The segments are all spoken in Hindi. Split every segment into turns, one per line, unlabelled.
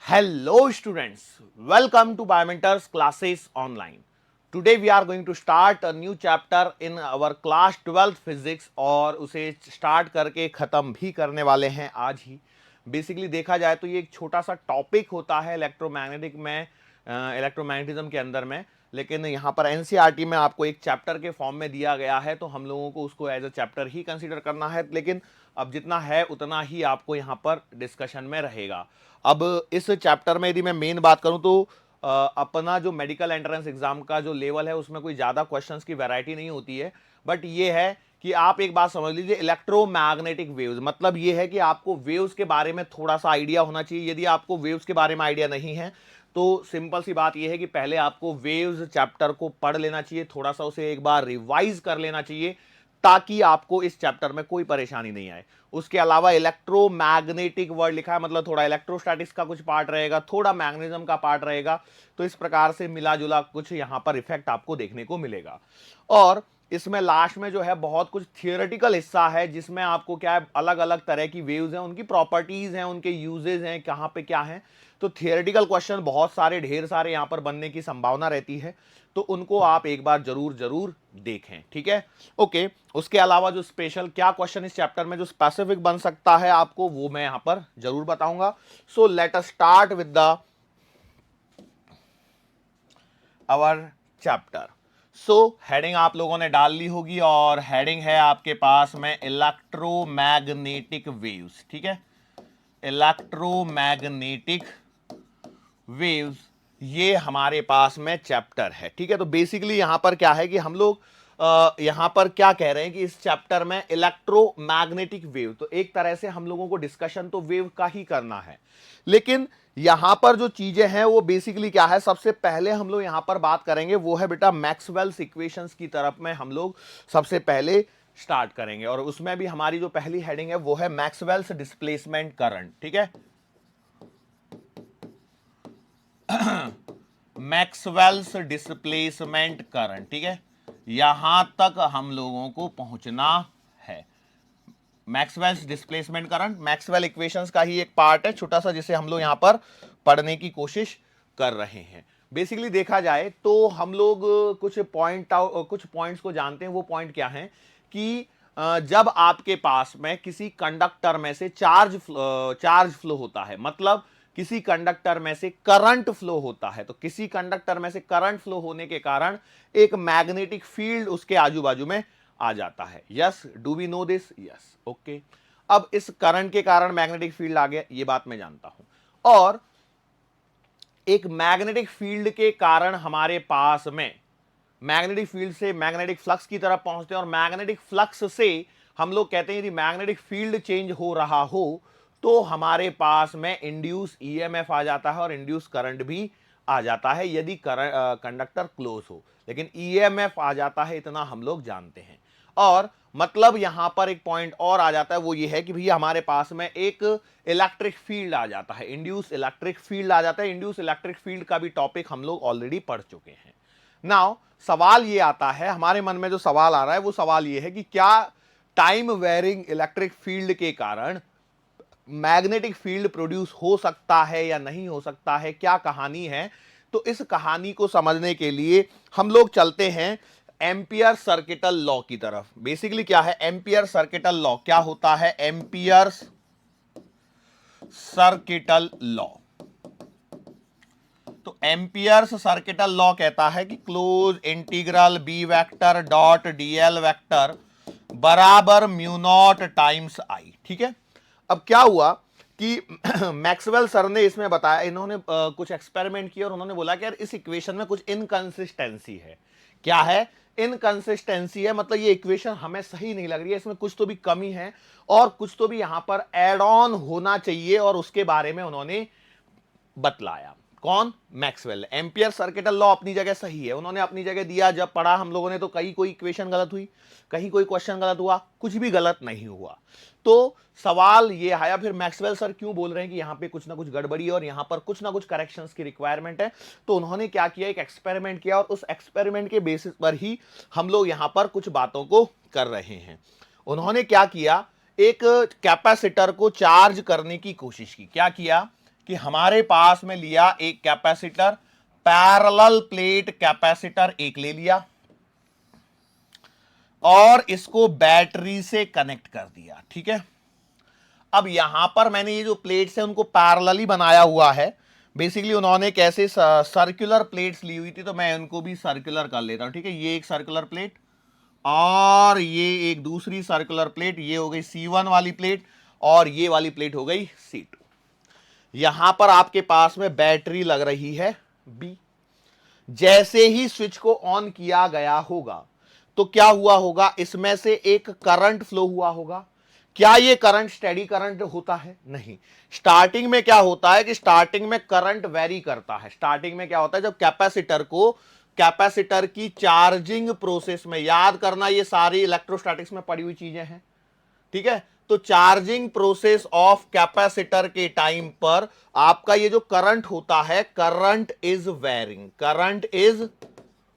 Hello students, welcome to Biomentors classes online. Today we are going to start a new chapter in our class 12th physics और उसे स्टार्ट करके ख़त्म भी करने वाले हैं आज ही. बेसिकली देखा जाए तो ये एक छोटा सा टॉपिक होता है इलेक्ट्रोमैग्नेटिक में, इलेक्ट्रोमैग्नेटिज्म के अंदर में, लेकिन यहाँ पर एनसीईआरटी में आपको एक चैप्टर के फॉर्म में दिया गया है तो हम लोगों को उसको एज अ चैप्टर ही कंसीडर करना है. लेकिन अब जितना है उतना ही आपको यहाँ पर डिस्कशन में रहेगा. अब इस चैप्टर में यदि मैं मेन बात करूं तो अपना जो मेडिकल एंट्रेंस एग्जाम का जो लेवल है उसमें कोई ज़्यादा क्वेश्चंस की वैरायटी नहीं होती है. बट ये है कि आप एक बात समझ लीजिए, इलेक्ट्रोमैग्नेटिक वेव्स मतलब ये है कि आपको वेव्स के बारे में थोड़ा सा आइडिया होना चाहिए. यदि आपको वेव्स के बारे में आइडिया नहीं है तो सिंपल सी बात यह है कि पहले आपको वेव्स चैप्टर को पढ़ लेना चाहिए, थोड़ा सा उसे एक बार रिवाइज कर लेना चाहिए ताकि आपको इस चैप्टर में कोई परेशानी नहीं आए. उसके अलावा इलेक्ट्रोमैग्नेटिक वर्ड लिखा है मतलब थोड़ा इलेक्ट्रोस्टैटिक्स का कुछ पार्ट रहेगा, थोड़ा मैग्नेटिज्म का पार्ट रहेगा. तो इस प्रकार से मिला जुला कुछ यहां पर इफेक्ट आपको देखने को मिलेगा. और इसमें लास्ट में जो है बहुत कुछ थियोरेटिकल हिस्सा है जिसमें आपको क्या है, अलग अलग तरह की वेव्स हैं, उनकी प्रॉपर्टीज हैं, उनके यूजेज हैं, कहां पे क्या है. तो थियोरेटिकल क्वेश्चन बहुत सारे ढेर सारे यहां पर बनने की संभावना रहती है, तो उनको आप एक बार जरूर जरूर देखें. ठीक है, ओके. उसके अलावा जो स्पेशल क्या क्वेश्चन इस चैप्टर में जो स्पेसिफिक बन सकता है आपको वो मैं यहां पर जरूर बताऊंगा. So let us start with the our chapter. So heading आप लोगों ने डाल ली होगी और हेडिंग है आपके पास में इलेक्ट्रोमैग्नेटिक वेव्स. ठीक है, इलेक्ट्रोमैग्नेटिक वेव्स ये हमारे पास में चैप्टर है. ठीक है, तो बेसिकली यहां पर क्या है कि हम लोग यहां पर क्या कह रहे हैं कि इस चैप्टर में इलेक्ट्रोमैग्नेटिक वेव, तो एक तरह से हम लोगों को डिस्कशन तो वेव का ही करना है, लेकिन यहां पर जो चीजें हैं वो बेसिकली क्या है, सबसे पहले हम लोग यहां पर बात करेंगे वो है बेटा मैक्सवेल्स इक्वेशंस की तरफ में हम लोग सबसे पहले स्टार्ट करेंगे. और उसमें भी हमारी जो पहली हेडिंग है वो है मैक्सवेल्स डिस्प्लेसमेंट करंट. ठीक है, मैक्सवेल्स डिस्प्लेसमेंट करंट. ठीक है, यहां तक हम लोगों को पहुंचना है. Maxwell's displacement current Maxwell equations का ही एक पार्ट है छोटा सा, जिसे हम लोग यहां पर पढ़ने की कोशिश कर रहे हैं. बेसिकली देखा जाए तो हम लोग कुछ पॉइंट्स को जानते हैं. वो पॉइंट क्या है कि जब आपके पास में किसी कंडक्टर में से चार्ज फ्लो होता है, मतलब किसी कंडक्टर में से करंट फ्लो होता है, तो किसी कंडक्टर में से करंट फ्लो होने के कारण एक मैग्नेटिक फील्ड उसके आजू बाजू में आ जाता है. Yes, do we know this? Yes, okay. अब इस करंट के कारण मैग्नेटिक फील्ड आ गया, ये बात मैं जानता हूं. और एक मैग्नेटिक फील्ड के कारण हमारे पास में मैग्नेटिक फील्ड से मैग्नेटिक फ्लक्स की तरफ पहुंचते हैं, और मैग्नेटिक फ्लक्स से हम लोग कहते हैं यदि मैग्नेटिक फील्ड चेंज हो रहा हो तो हमारे पास में इंड्यूस ईएमएफ आ जाता है और इंड्यूस करंट भी आ जाता है यदि कंडक्टर क्लोज हो. लेकिन ईएमएफ आ जाता है, इतना हम लोग जानते हैं. और मतलब यहां पर एक पॉइंट और आ जाता है, वो ये है कि भैया हमारे पास में एक इलेक्ट्रिक फील्ड आ जाता है, इंड्यूस इलेक्ट्रिक फील्ड आ जाता है. इंड्यूस इलेक्ट्रिक फील्ड का भी टॉपिक हम लोग ऑलरेडी पढ़ चुके हैं. नाउ सवाल ये आता है, हमारे मन में जो सवाल आ रहा है वो सवाल ये है कि क्या टाइम वेरिंग इलेक्ट्रिक फील्ड के कारण मैग्नेटिक फील्ड प्रोड्यूस हो सकता है या नहीं हो सकता है, क्या कहानी है. तो इस कहानी को समझने के लिए हम लोग चलते हैं एम्पियर सर्किटल लॉ की तरफ. बेसिकली क्या है एम्पियर सर्किटल लॉ, क्या होता है एम्पियर सर्किटल लॉ. तो एम्पियर्स सर्किटल लॉ कहता है कि close integral B vector dot DL vector बराबर म्यू नॉट टाइम्स आई. ठीक है, अब क्या हुआ कि मैक्सवेल सर ने इसमें बताया, इन्होंने कुछ एक्सपेरिमेंट किया और उन्होंने बोला कि यार इस इक्वेशन में कुछ इनकंसिस्टेंसी है. क्या है इनकंसिस्टेंसी? है मतलब ये इक्वेशन हमें सही नहीं लग रही है, इसमें कुछ तो भी कमी है और कुछ तो भी यहां पर एड ऑन होना चाहिए, और उसके बारे में उन्होंने बतलाया. कौन? मैक्सवेल. एम्पियर सर्किटल लॉ अपनी जगह सही है, उन्होंने अपनी जगह दिया. जब पढ़ा हम लोगों ने तो कहीं कोई इक्वेशन गलत हुई, कहीं कोई क्वेश्चन गलत हुआ, कुछ भी गलत नहीं हुआ. तो सवाल ये आया फिर मैक्सवेल सर क्यों बोल रहे हैं कि यहां पे कुछ ना कुछ गड़बड़ी है और यहां पर कुछ ना कुछ करेक्शंस की रिक्वायरमेंट है. तो उन्होंने क्या किया, एक एक्सपेरिमेंट किया, और उस एक्सपेरिमेंट के बेसिस पर ही हम लोग यहां पर कुछ बातों को कर रहे हैं. उन्होंने क्या किया, एक कैपेसिटर को चार्ज करने की कोशिश की. क्या किया, कि हमारे पास में लिया एक कैपेसिटर, पैरेलल प्लेट कैपेसिटर एक ले लिया और इसको बैटरी से कनेक्ट कर दिया, ठीक है। अब यहां पर मैंने ये जो प्लेट्स है उनको पैरेलली बनाया हुआ है। बेसिकली उन्होंने कैसे सर्कुलर प्लेट्स ली हुई थी, तो मैं उनको भी सर्कुलर कर लेता हूं, ठीक है। ये एक सर्कुलर प्लेट और ये एक दूसरी सर्कुलर प्लेट, ये हो गई C1 वाली प्लेट और ये वाली प्लेट हो गई C2। यहां पर आपके पास में बैटरी लग रही है B। जैसे ही स्विच को ऑन किया गया होगा तो क्या हुआ होगा, इसमें से एक करंट फ्लो हुआ होगा। क्या ये करंट स्टेडी करंट होता है? नहीं। स्टार्टिंग में क्या होता है कि स्टार्टिंग में करंट वेरी करता है। स्टार्टिंग में क्या होता है, जब कैपेसिटर की चार्जिंग प्रोसेस में, याद करना ये सारी इलेक्ट्रोस्टैटिक्स में पड़ी हुई चीजें हैं, ठीक है। तो चार्जिंग प्रोसेस ऑफ कैपेसिटर के टाइम पर आपका ये जो करंट होता है, करंट इज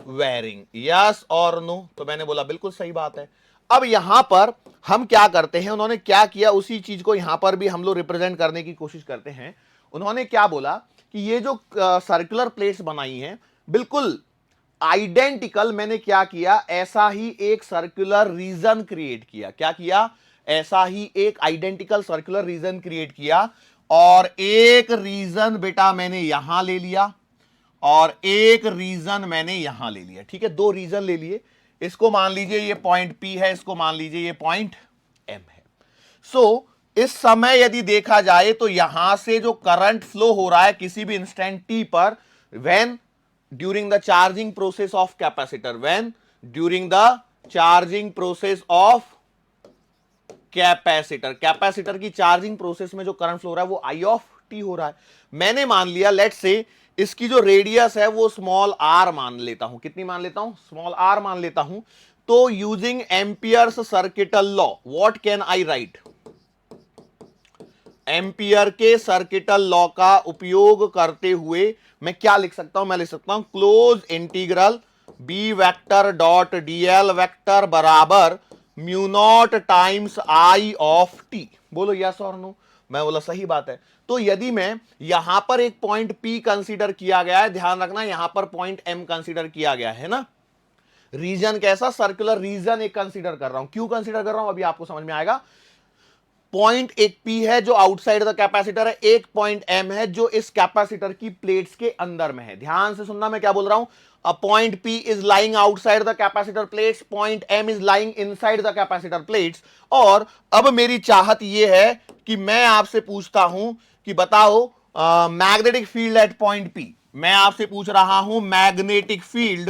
वेरिंग, यस और नो। तो मैंने बोला बिल्कुल सही बात है। अब यहां पर हम क्या करते हैं, उन्होंने क्या किया, उसी चीज को यहां पर भी हम लोग रिप्रेजेंट करने की कोशिश करते हैं। उन्होंने क्या बोला कि ये जो सर्कुलर प्लेट्स बनाई हैं बिल्कुल आइडेंटिकल, मैंने क्या किया, ऐसा ही एक सर्कुलर रीजन क्रिएट किया। क्या किया? ऐसा ही एक आइडेंटिकल सर्कुलर रीजन क्रिएट किया और एक रीजन बेटा मैंने यहां ले लिया और एक रीजन मैंने यहां ले लिया, ठीक है। दो रीजन ले लिए। इसको मान लीजिए ये पॉइंट P है, इसको मान लीजिए ये पॉइंट M है। सो इस समय यदि देखा जाए तो यहां से जो करंट फ्लो हो रहा है किसी भी इंस्टेंट T पर, when during the charging process of capacitor, capacitor की चार्जिंग प्रोसेस में जो करंट फ्लो हो रहा है वो I ऑफ T हो रहा है। मैंने मान लिया, लेट्स से इसकी जो रेडियस है वो स्मॉल r मान लेता हूं। कितनी मान लेता हूं? स्मॉल r मान लेता हूं। तो using amperes circuital law, what can I right? Ampere के सर्किटल लॉ का उपयोग करते हुए मैं क्या लिख सकता हूं? मैं लिख सकता हूं close integral B vector dot dl vector बराबर mu naught times I of T। बोलो यस और नो। मैं बोला सही बात है। तो यदि मैं यहां पर एक पॉइंट P कंसीडर किया गया है, ध्यान रखना यहां पर पॉइंट M कंसीडर किया गया है ना, रीजन कैसा, सर्कुलर रीजन एक कंसीडर कर रहा हूं। क्यों कंसीडर कर रहा हूं अभी आपको समझ में आएगा। पॉइंट एक P है जो आउटसाइड द कैपेसिटर है, एक पॉइंट M है जो इस कैपेसिटर की प्लेट्स के अंदर में है। ध्यान से सुनना मैं क्या बोल रहा हूं। A point P is lying outside the capacitor plates, point M is lying inside the capacitor plates। और अब मेरी चाहत यह है कि मैं आपसे पूछता हूं कि बताओ magnetic field at point P। मैं आपसे पूछ रहा हूं magnetic field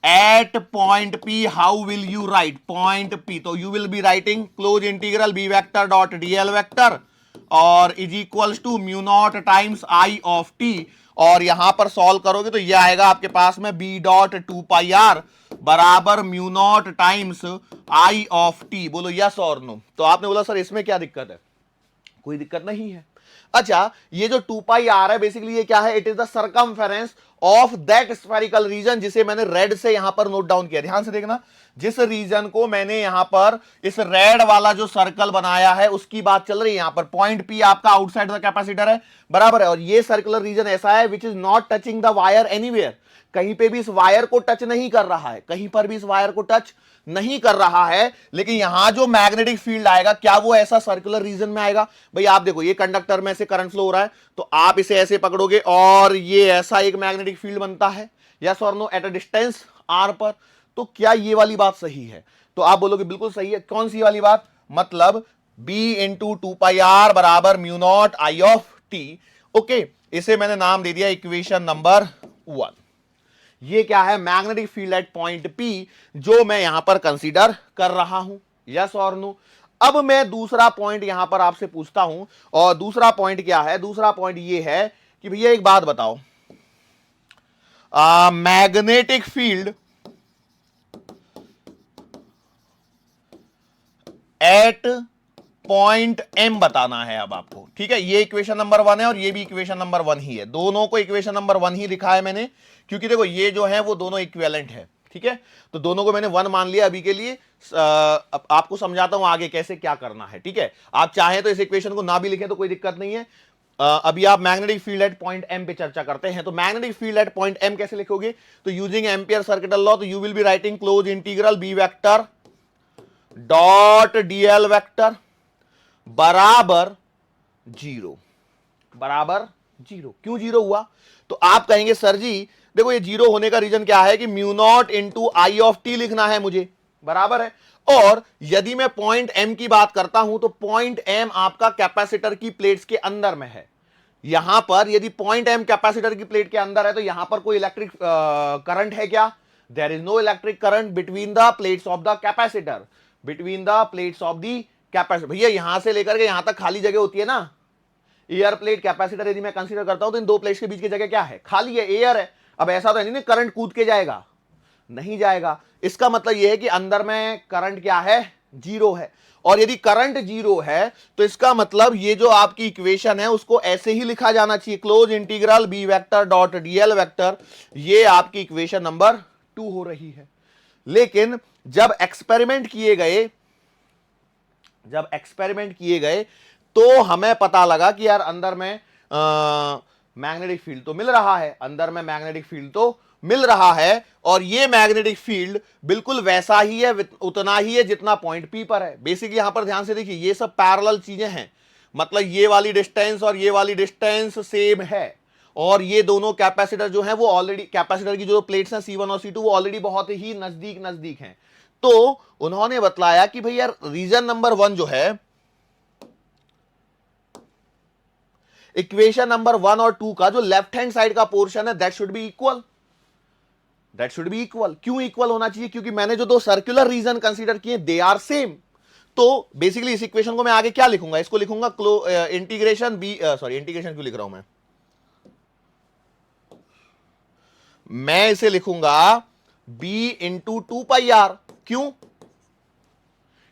at point P, how will you write point P? तो you will be writing close integral B vector dot dl vector और is equals to mu naught times I of T। और यहां पर सॉल्व करोगे तो यह आएगा आपके पास में B डॉट 2πr बराबर mu naught times I of T। बोलो यस और नो। तो आपने बोला सर इसमें क्या दिक्कत है? कोई दिक्कत नहीं है। अच्छा, ये जो 2πr है बेसिकली ये क्या है? It is the circumference of that spherical region, जिसे मैंने रेड से यहां पर नोट डाउन किया। ध्यान से देखना, जिस रीजन को मैंने यहां पर इस रेड वाला जो सर्कल बनाया है उसकी बात चल रही है। यहां पर पॉइंट P आपका आउटसाइड द कैपेसिटर है, बराबर है। और ये सर्कुलर रीजन ऐसा है which is not touching the wire anywhere, कहीं पे भी इस वायर को टच नहीं कर रहा है, कहीं पर भी इस वायर को टच नहीं कर रहा है। लेकिन यहां जो मैग्नेटिक फील्ड आएगा क्या वो ऐसा सर्कुलर रीजन में आएगा? भाई आप देखो, ये कंडक्टर में से करंट फ्लो हो रहा है तो आप इसे ऐसे पकड़ोगे और ये ऐसा एक मैग्नेटिक फील्ड बनता है, यस और no, at a distance r पर। तो क्या ये वाली बात सही है? तो आप बोलोगे बिल्कुल सही है। कौन सी वाली बात? मतलब B इंटू 2πr बराबर mu not I of T। Okay, इसे मैंने नाम दे दिया इक्वेशन नंबर 1। ये क्या है? Magnetic field at point P जो मैं यहां पर कंसीडर कर रहा हूं, यस और नो। अब मैं दूसरा पॉइंट यहां पर आपसे पूछता हूं, और दूसरा पॉइंट क्या है? दूसरा पॉइंट ये है कि भैया एक बात बताओ, magnetic field at point M बताना है अब आपको, ठीक है। ये इक्वेशन नंबर 1 है और ये भी इक्वेशन नंबर 1 ही है। दोनों को इक्वेशन नंबर 1 ही लिखा है मैंने, क्योंकि देखो ये जो है वो दोनों इक्विवेलेंट है, ठीक है, तो दोनों को मैंने 1 मान लिया अभी के लिए। अब आपको समझाता हूं आगे कैसे क्या करना है, ठीक है। आप चाहें तो इस इक्वेशन को ना भी लिखें तो कोई दिक्कत नहीं है। अभी आप magnetic field at point M पे चर्चा करते हैं। तो magnetic field at point M कैसे लिखोगे, तो यूजिंग एम्पियर सर्किटल लॉ, तो you will be writing close integral B vector dot DL vector बराबर 0, बराबर 0। क्यों 0 हुआ, तो आप कहेंगे सर जी देखो ये 0 होने का रीजन क्या है कि mu naught into I of T लिखना है मुझे, बराबर है। और यदि मैं पॉइंट एम की बात करता हूं तो पॉइंट एम आपका कैपेसिटर की प्लेट्स के अंदर में है। यहां पर यदि पॉइंट एम कैपेसिटर की प्लेट के अंदर है तो यहां पर कोई इलेक्ट्रिक करंट है क्या, there is no electric current between the plates of the capacitor, between the plates of the capacitor. भैया यहां से लेकर के यहां तक खाली जगह होती है ना, एयर प्लेट कैपेसिटर यदि मैं कंसीडर करता हूं तो इन दो प्लेट्स के बीच की जगह क्या है, खाली है, एयर है। अब ऐसा तो नहीं करंट कूद के जाएगा, नहीं जाएगा। इसका मतलब यह है कि अंदर में करंट क्या है, 0 है। और यदि करंट 0 है तो इसका मतलब ये जो आपकी इक्वेशन है उसको ऐसे ही लिखा जाना चाहिए, close integral B vector dot DL vector. ये आपकी इक्वेशन नंबर 2 हो रही है। लेकिन जब एक्सपेरिमेंट किए गए तो हमें पता लगा कि यार अंदर में मैग्नेटिक फील्ड तो मिल रहा है, अंदर में मैग्नेटिक फील्ड तो मिल रहा है। और ये मैग्नेटिक फील्ड बिल्कुल वैसा ही है, उतना ही है जितना पॉइंट पी पर है। बेसिकली यहां पर ध्यान से देखिए ये सब पैरेलल चीजें हैं, मतलब ये वाली डिस्टेंस और ये वाली डिस्टेंस सेम है। और ये दोनों कैपेसिटर जो है वो ऑलरेडी, कैपेसिटर की जो प्लेट्स हैं C1 और C2 वो ऑलरेडी बहुत ही नजदीक हैं। तो उन्होंने बतलाया कि भैया रीजन नंबर 1 जो है, इक्वेशन नंबर 1 और 2 का जो लेफ्ट हैंड साइड का पोर्शन है दैट शुड बी इक्वल। क्यों इक्वल होना चाहिए, क्योंकि मैंने जो दो सर्कुलर रीजन कंसीडर किए दे आर सेम। तो बेसिकली इस इक्वेशन को मैं आगे क्या लिखूंगा, इसको लिखूंगा इंटीग्रेशन इंटीग्रेशन क्यों लिख रहा हूं मैं इसे लिखूंगा b इंटू 2πr। क्यों,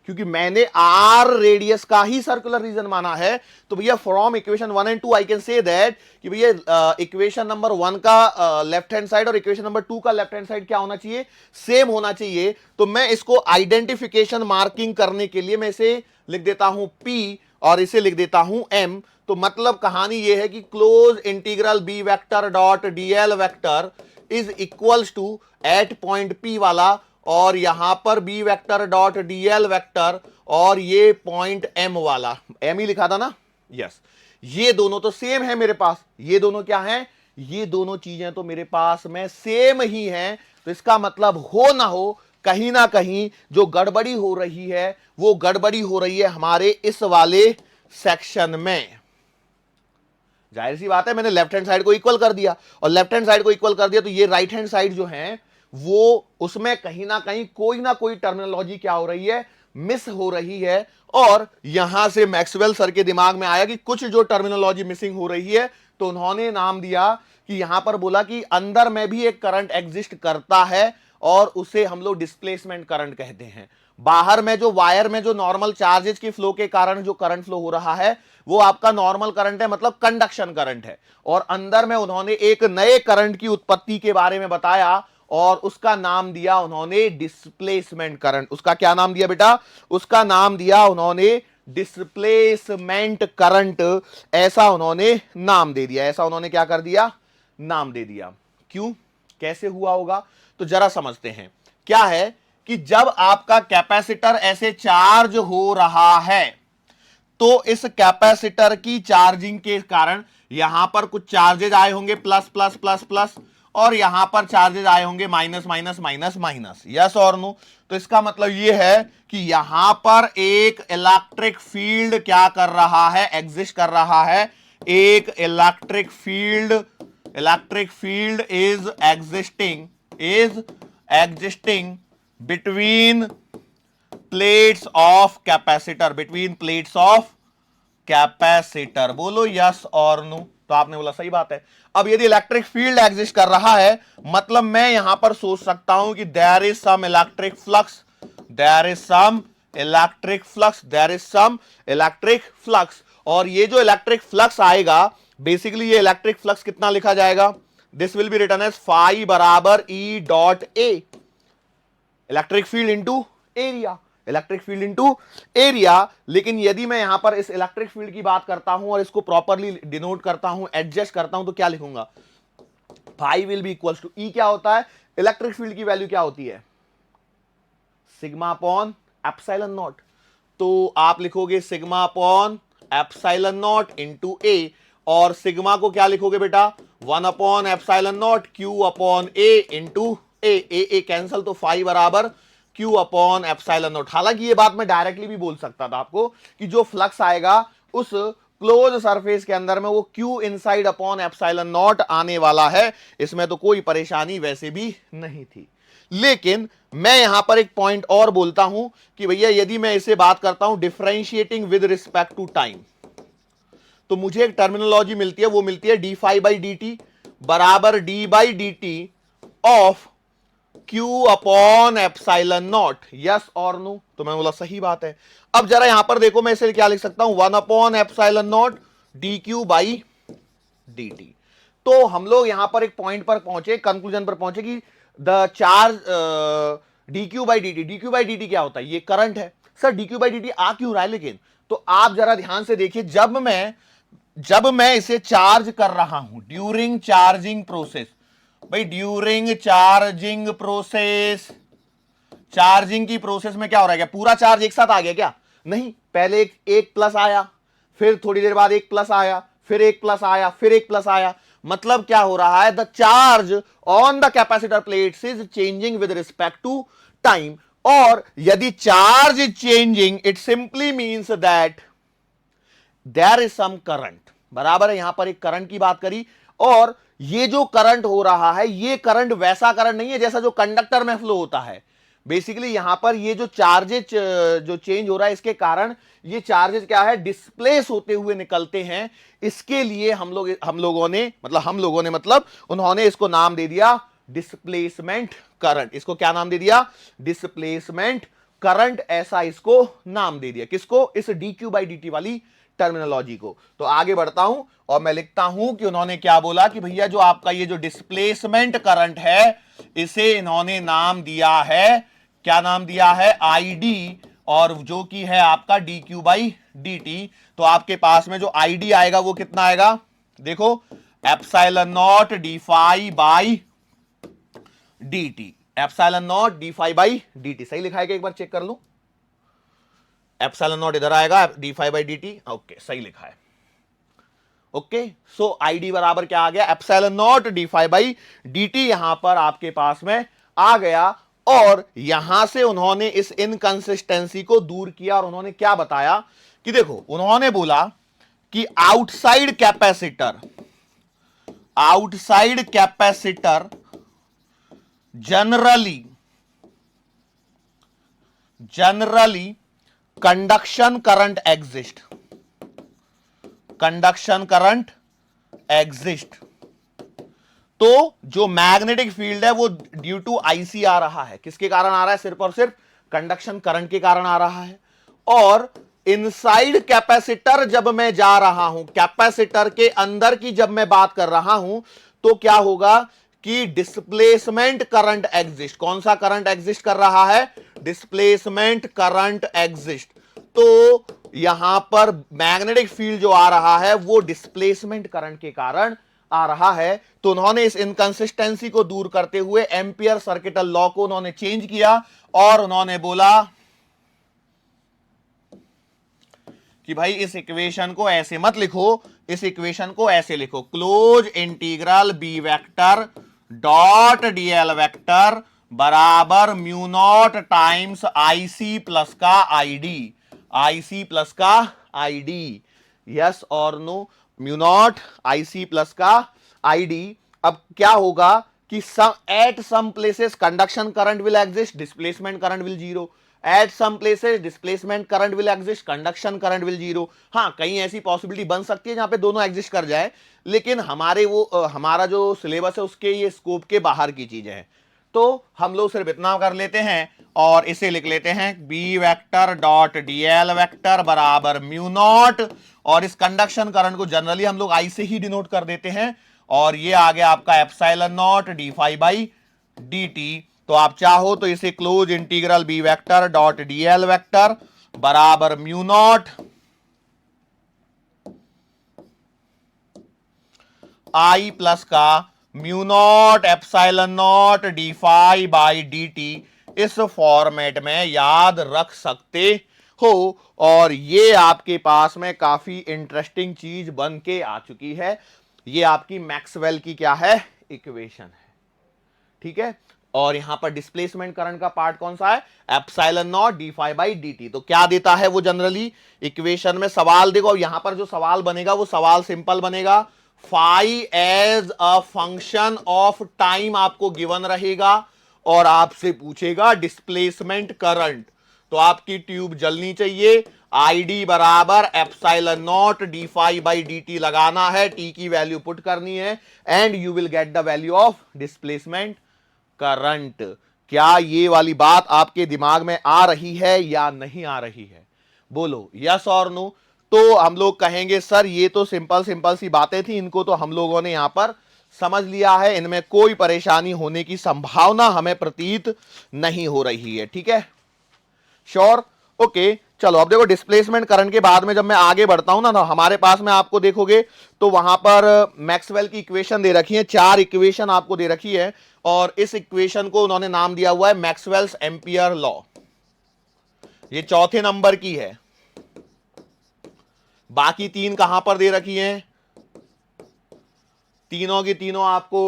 क्योंकि मैंने r रेडियस का ही सर्कुलर रीजन माना है। तो भैया from equation 1 and 2 I can say that कि भैया इक्वेशन नंबर 1 का लेफ्ट हैंड साइड और इक्वेशन नंबर 2 का लेफ्ट हैंड साइड क्या होना चाहिए, सेम होना चाहिए। तो मैं इसको आइडेंटिफिकेशन मार्किंग करने के लिए मैं इसे लिख देता हूं p और इसे लिख देता हूं m। तो मतलब कहानी यह है कि close integral b vector dot dl vector is equals to at point p वाला, और यहां पर b vector dot dl vector और ये पॉइंट m वाला, m ही लिखा था ना, यस। ये दोनों तो सेम है मेरे पास, ये दोनों क्या हैं, ये दोनों चीजें तो मेरे पास में सेम ही हैं। तो इसका मतलब हो ना हो कहीं ना कहीं जो गड़बड़ी हो रही है वो गड़बड़ी हो रही है हमारे इस वाले सेक्शन में। जाहिर सी बात है मैंने लेफ्ट हैंड साइड को इक्वल कर दिया, और लेफ्ट हैंड साइड को इक्वल कर दिया तो ये राइट हैंड साइड जो है वो उसमें कहीं ना कोई टर्मिनोलॉजी क्या हो रही है, मिस हो रही है। और यहां से मैक्सवेल सर के दिमाग में आया कि कुछ जो टर्मिनोलॉजी मिसिंग हो रही है, तो उन्होंने नाम दिया कि यहां पर बोला कि अंदर में भी एक करंट एग्जिस्ट करता है और उसे हम लोग डिस्प्लेसमेंट करंट कहते हैं। बाहर में जो वायर में जो नॉर्मल चार्जेस के फ्लो के कारण जो करंट फ्लो हो रहा है वो आपका नॉर्मल करंट है, मतलब कंडक्शन करंट है। और अंदर में उन्होंने एक नए करंट की उत्पत्ति के बारे में बताया और उसका नाम दिया उन्होंने डिस्प्लेसमेंट करंट। उसका क्या नाम दिया बेटा, उसका नाम दिया उन्होंने डिस्प्लेसमेंट करंट। ऐसा उन्होंने नाम दे दिया, ऐसा उन्होंने क्या कर दिया, नाम दे दिया। क्यों, कैसे हुआ होगा, तो जरा समझते हैं। क्या है कि जब आपका कैपेसिटर ऐसे चार्ज हो रहा है तो इस कैपेसिटर की चार्जिंग के कारण यहां पर कुछ चार्जेज आए होंगे प्लस प्लस प्लस प्लस, और यहां पर चार्जेज आए होंगे minus minus minus minus, yes और नो। तो इसका मतलब यह है कि यहां पर एक इलेक्ट्रिक फील्ड क्या कर रहा है, एग्जिस्ट कर रहा है। एक electric field is existing between plates of capacitor, बोलो यस और नो। तो आपने बोला सही बात है। अब यदि इलेक्ट्रिक फील्ड एग्जिस्ट कर रहा है मतलब मैं यहां पर सोच सकता हूं कि there is some electric flux, और ये जो इलेक्ट्रिक फ्लक्स आएगा बेसिकली ये इलेक्ट्रिक फ्लक्स कितना लिखा जाएगा, this will be written as phi बराबर E dot A. Electric field into area, electric field into area. लेकिन यदि मैं यहां पर इस इलेक्ट्रिक फील्ड की बात करता हूं और इसको प्रॉपरली डिनोट करता हूं, एडजस्ट करता हूं, तो क्या लिखूंगा, phi will be equals to, E क्या होता है, इलेक्ट्रिक फील्ड की वैल्यू क्या होती है, सिग्मा अपॉन एप्सिलॉन नॉट। तो आप लिखोगे sigma upon epsilon naught into A, और सिग्मा को क्या लिखोगे बेटा, 1 upon epsilon naught Q upon A into A cancel, तो फाई बराबर क्यू अपॉन एप्सिलॉन नॉट। हालांकि ये बात मैं डायरेक्टली भी बोल सकता था आपको कि जो फ्लक्स आएगा उस क्लोज सरफेस के अंदर में वो Q inside upon epsilon not आने वाला है, इसमें तो कोई परेशानी वैसे भी नहीं थी। लेकिन मैं यहां पर एक पॉइंट और बोलता हूं कि भैया यदि मैं इसे बात करता हूं differentiating with respect to time, तो मुझे एक टर्मिनोलॉजी मिलती है, वो मिलती है D phi by D T बराबर D by D T of Q upon epsilon naught, yes और नो। तो मैं बोला सही बात है। अब जरा यहां पर देखो, मैं इसे क्या लिख सकता हूं, 1 upon epsilon naught D Q by D t. तो हम लोग यहां पर एक पॉइंट पर पहुंचे, कंक्लूजन पर पहुंचे कि the charge D Q by D T, D Q by D T क्या होता है, ये करंट है। Sir D Q by D T आ क्यों रहा है लेकिन, तो आप जरा ध्यान से देखिए, जब मैं इसे चार्ज कर रहा हूं ड्यूरिंग चार्जिंग प्रोसेस, भाई ड्यूरिंग चार्जिंग प्रोसेस, चार्जिंग की प्रोसेस में क्या हो रहा है, क्या पूरा चार्ज एक साथ आ गया क्या, नहीं, पहले एक प्लस आया, फिर थोड़ी देर बाद एक प्लस आया, फिर एक प्लस आया, फिर एक प्लस आया। मतलब क्या हो रहा है, the charge on the capacitor plates is changing with respect to time, और यदि charge is changing it simply means that there is some current, बराबर है। यहां पर एक करंट की बात करी, और ये जो करंट हो रहा है ये करंट वैसा करंट नहीं है जैसा जो कंडक्टर में फ्लो होता है। बेसिकली यहां पर ये जो चार्जेज जो चेंज हो रहा है, इसके कारण ये चार्जेज क्या है, डिस्प्लेस होते हुए निकलते हैं। इसके लिए हम लोगों ने मतलब उन्होंने इसको नाम दे दिया डिस्प्लेसमेंट करंट। इसको क्या नाम दे दिया, डिस्प्लेसमेंट करंट, ऐसा इसको नाम दे दिया। किसको, इस D Q by D T वाली टर्मिनोलॉजी को। तो आगे बढ़ता हूं और मैं लिखता हूं कि उन्होंने क्या बोला कि भैया जो आपका ये जो डिस्प्लेसमेंट करंट है, इसे इन्होंने नाम दिया है, क्या नाम दिया है, आईडी, और जो कि है आपका D Q by D t. तो आपके पास में जो आईडी आएगा वो कितना आएगा, देखो, epsilon naught d phi by D t, epsilon naught d phi by D t. सही लिखा है क्या, एक बार चेक कर लूं, एप्सिलॉन नॉट इधर आएगा, d phi by D t, okay सही लिखा है। ओके, सो आईडी बराबर क्या आ गया, epsilon naught d phi by D t, यहां पर आपके पास में आ गया। और यहां से उन्होंने इस इनकंसिस्टेंसी को दूर किया, और उन्होंने क्या बताया कि देखो, उन्होंने बोला कि outside capacitor generally conduction current exist. तो जो मैग्नेटिक फील्ड है वो ड्यू टू आईसी आ रहा है, किसके कारण आ रहा है, सिर्फ और सिर्फ कंडक्शन करंट के कारण आ रहा है। और इनसाइड कैपेसिटर जब मैं जा रहा हूं, कैपेसिटर के अंदर की जब मैं बात कर रहा हूं, तो क्या होगा कि डिस्प्लेसमेंट करंट एग्जिस्ट। कौन सा करंट एग्जिस्ट कर रहा है, डिस्प्लेसमेंट करंट एग्जिस्ट। तो यहां पर मैग्नेटिक फील्ड जो आ रहा है वो डिस्प्लेसमेंट करंट के कारण आ रहा है। तो उन्होंने इस इनकंसिस्टेंसी को दूर करते हुए एम्पियर सर्किटल लॉ को उन्होंने चेंज किया, और उन्होंने बोला कि भाई इस इक्वेशन को ऐसे मत लिखो, इस इक्वेशन को ऐसे लिखो, close integral B vector dot DL vector बराबर mu naught times IC plus का आईडी, आईसी प्लस का आईडी, यस और no, mu naught IC plus का आईडी। अब क्या होगा कि at some places conduction current will exist, displacement current will zero, at some places displacement current will exist, conduction current will zero. हाँ, कहीं ऐसी पॉसिबिलिटी बन सकती है जहां पे दोनों एग्जिस्ट कर जाए, लेकिन हमारा जो सिलेबस है उसके ये स्कोप के बाहर की चीजें हैं। तो हम लोग सिर्फ इतना कर लेते हैं और इसे लिख लेते हैं B vector dot DL vector बराबर म्यू नॉट, और इस कंडक्शन करंट को जनरली हम लोग आई से ही डिनोट कर देते हैं, और ये आ गया आपका epsilon naught d phi by D t. तो आप चाहो तो इसे close integral B vector dot DL vector बराबर म्यू नॉट आई प्लस का mu naught epsilon naught d phi by D t इस फॉर्मेट में याद रख सकते हो। और ये आपके पास में काफी इंटरेस्टिंग चीज बन के आ चुकी है। ये आपकी मैक्सवेल की क्या है, इक्वेशन है, ठीक है। और यहां पर डिस्प्लेसमेंट करंट का पार्ट कौन सा है, epsilon naught d phi by D t. तो क्या देता है वो जनरली इक्वेशन में, सवाल देखो यहां पर जो सवाल बनेगा वो सवाल सिंपल बनेगा, phi as a function of time आपको गिवन रहेगा और आपसे पूछेगा डिस्प्लेसमेंट करंट। तो आपकी ट्यूब जलनी चाहिए, आईडी बराबर epsilon naught d phi by D t लगाना है, टी की वैल्यू पुट करनी है and you will get the value of displacement current. क्या ये वाली बात आपके दिमाग में आ रही है या नहीं आ रही है, बोलो यस और नो। तो हम लोग कहेंगे सर ये तो सिंपल सिंपल सी बातें थी, इनको तो हम लोगों ने यहां पर समझ लिया है, इनमें कोई परेशानी होने की संभावना हमें प्रतीत नहीं हो रही है, ठीक है, श्योर, ओके। चलो अब देखो डिस्प्लेसमेंट करंट के बाद में जब मैं आगे बढ़ता हूं ना, तो हमारे पास में आपको देखोगे तो वहां पर मैक्सवेल की इक्वेशन दे रखी है, 4 इक्वेशन आपको दे रखी है और इस इक्वेशन को उन्होंने नाम दिया हुआ है मैक्सवेल्स एम्पियर लॉ। ये चौथे नंबर की है, बाकी 3 कहां पर दे रखी हैं, तीनों की तीनों आपको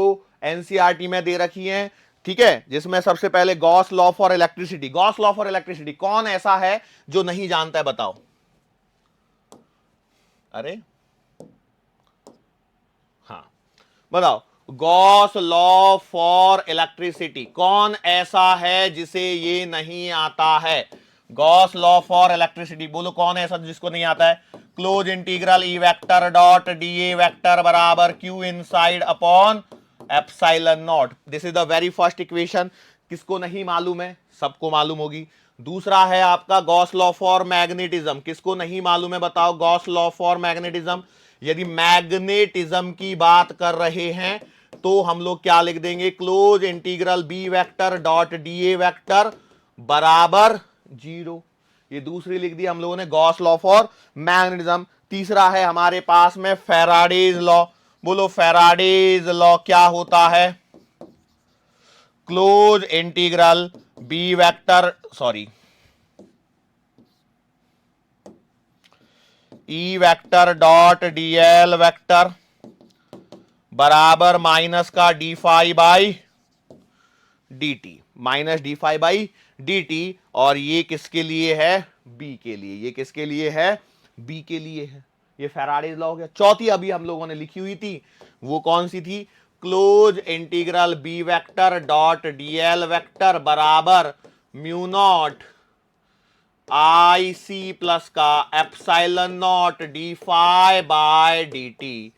एनसीईआरटी में दे रखी हैं, ठीक है। जिसमें सबसे पहले Gauss law for electricity, Gauss law for electricity कौन ऐसा है जो नहीं जानता है, बताओ, अरे हाँ बताओ, गॉस लॉ फॉर इलेक्ट्रिसिटी कौन ऐसा है जिसे ये नहीं आता है, गॉस लॉ फॉर इलेक्ट्रिसिटी बोलो कौन ऐसा जिसको नहीं आता है, close integral E vector dot D A vector बराबर Q inside upon epsilon naught. This is the very first equation, किसको नहीं मालूम है, सबको मालूम होगी। दूसरा है आपका गॉस लॉ फॉर मैग्नेटिज्म, किसको नहीं मालूम है बताओ, गॉस लॉ फॉर मैग्नेटिज्म। यदि मैग्नेटिज्म की बात कर रहे हैं तो हम लोग क्या लिख देंगे, close integral B vector dot D A vector बराबर 0। ये दूसरी लिख दी हम लोगों ने, गॉस लॉ फॉर मैग्नेटिज्म। तीसरा है हमारे पास में फैराडेज लॉ, बोलो फैराडेज लॉ क्या होता है, close integral B vector sorry E vector dot DL vector बराबर माइनस का d phi by D t, minus d phi by D t. और ये किसके लिए है, बी के लिए, ये किसके लिए है, बी के लिए है। ये फैराडेज लॉ हो गया। चौथी अभी हम लोगों ने लिखी हुई थी, वो कौन सी थी, close integral B vector dot DL vector बराबर mu naught I C plus का epsilon naught d phi by d t,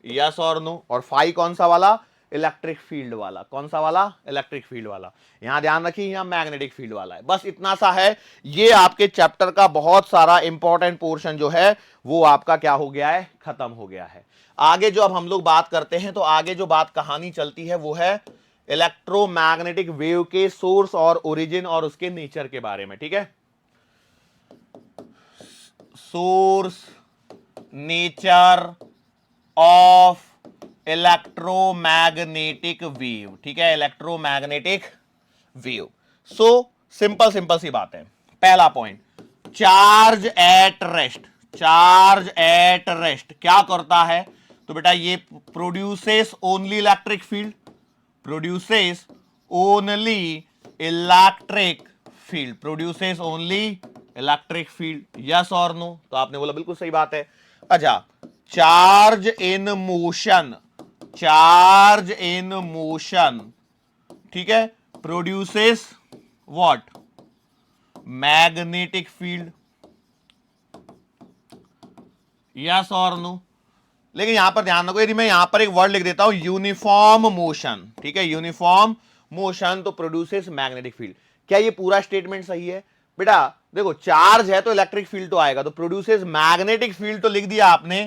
yes और नो। और फाई कौन सा वाला, इलेक्ट्रिक फील्ड वाला, कौन सा वाला, इलेक्ट्रिक फील्ड वाला। यहां ध्यान रखिए यहां मैग्नेटिक फील्ड वाला है, बस इतना सा है। ये आपके चैप्टर का बहुत सारा इंपॉर्टेंट पोर्शन जो है वो आपका क्या हो गया है, खत्म हो गया है। आगे जो अब हम लोग बात करते हैं, तो आगे जो बात कहानी चलती है वो है इलेक्ट्रोमैग्नेटिक वेव के सोर्स और ओरिजिन और उसके नेचर के बारे में, ठीक है। Source, nature of electromagnetic wave, ठीक है, electromagnetic wave. So simple simple सी बात है। पहला point, charge at rest, charge at rest क्या करता है, तो बेटा ये produces only electric field, produces only electric field, produces only electric field, yes और नो। तो आपने बोला बिल्कुल सही बात है। अच्छा, charge in motion, charge in motion, ठीक है, produces what, magnetic field, yes और नो। लेकिन यहां पर ध्यान रखो, यदि मैं यहां पर एक वर्ड लिख देता हूं यूनिफॉर्म मोशन, ठीक है, यूनिफॉर्म मोशन, तो प्रोड्यूसेस मैग्नेटिक फील्ड। क्या ये पूरा स्टेटमेंट सही है बेटा, देखो चार्ज है तो इलेक्ट्रिक फील्ड तो आएगा, तो प्रोड्यूसेस मैग्नेटिक फील्ड तो लिख दिया आपने,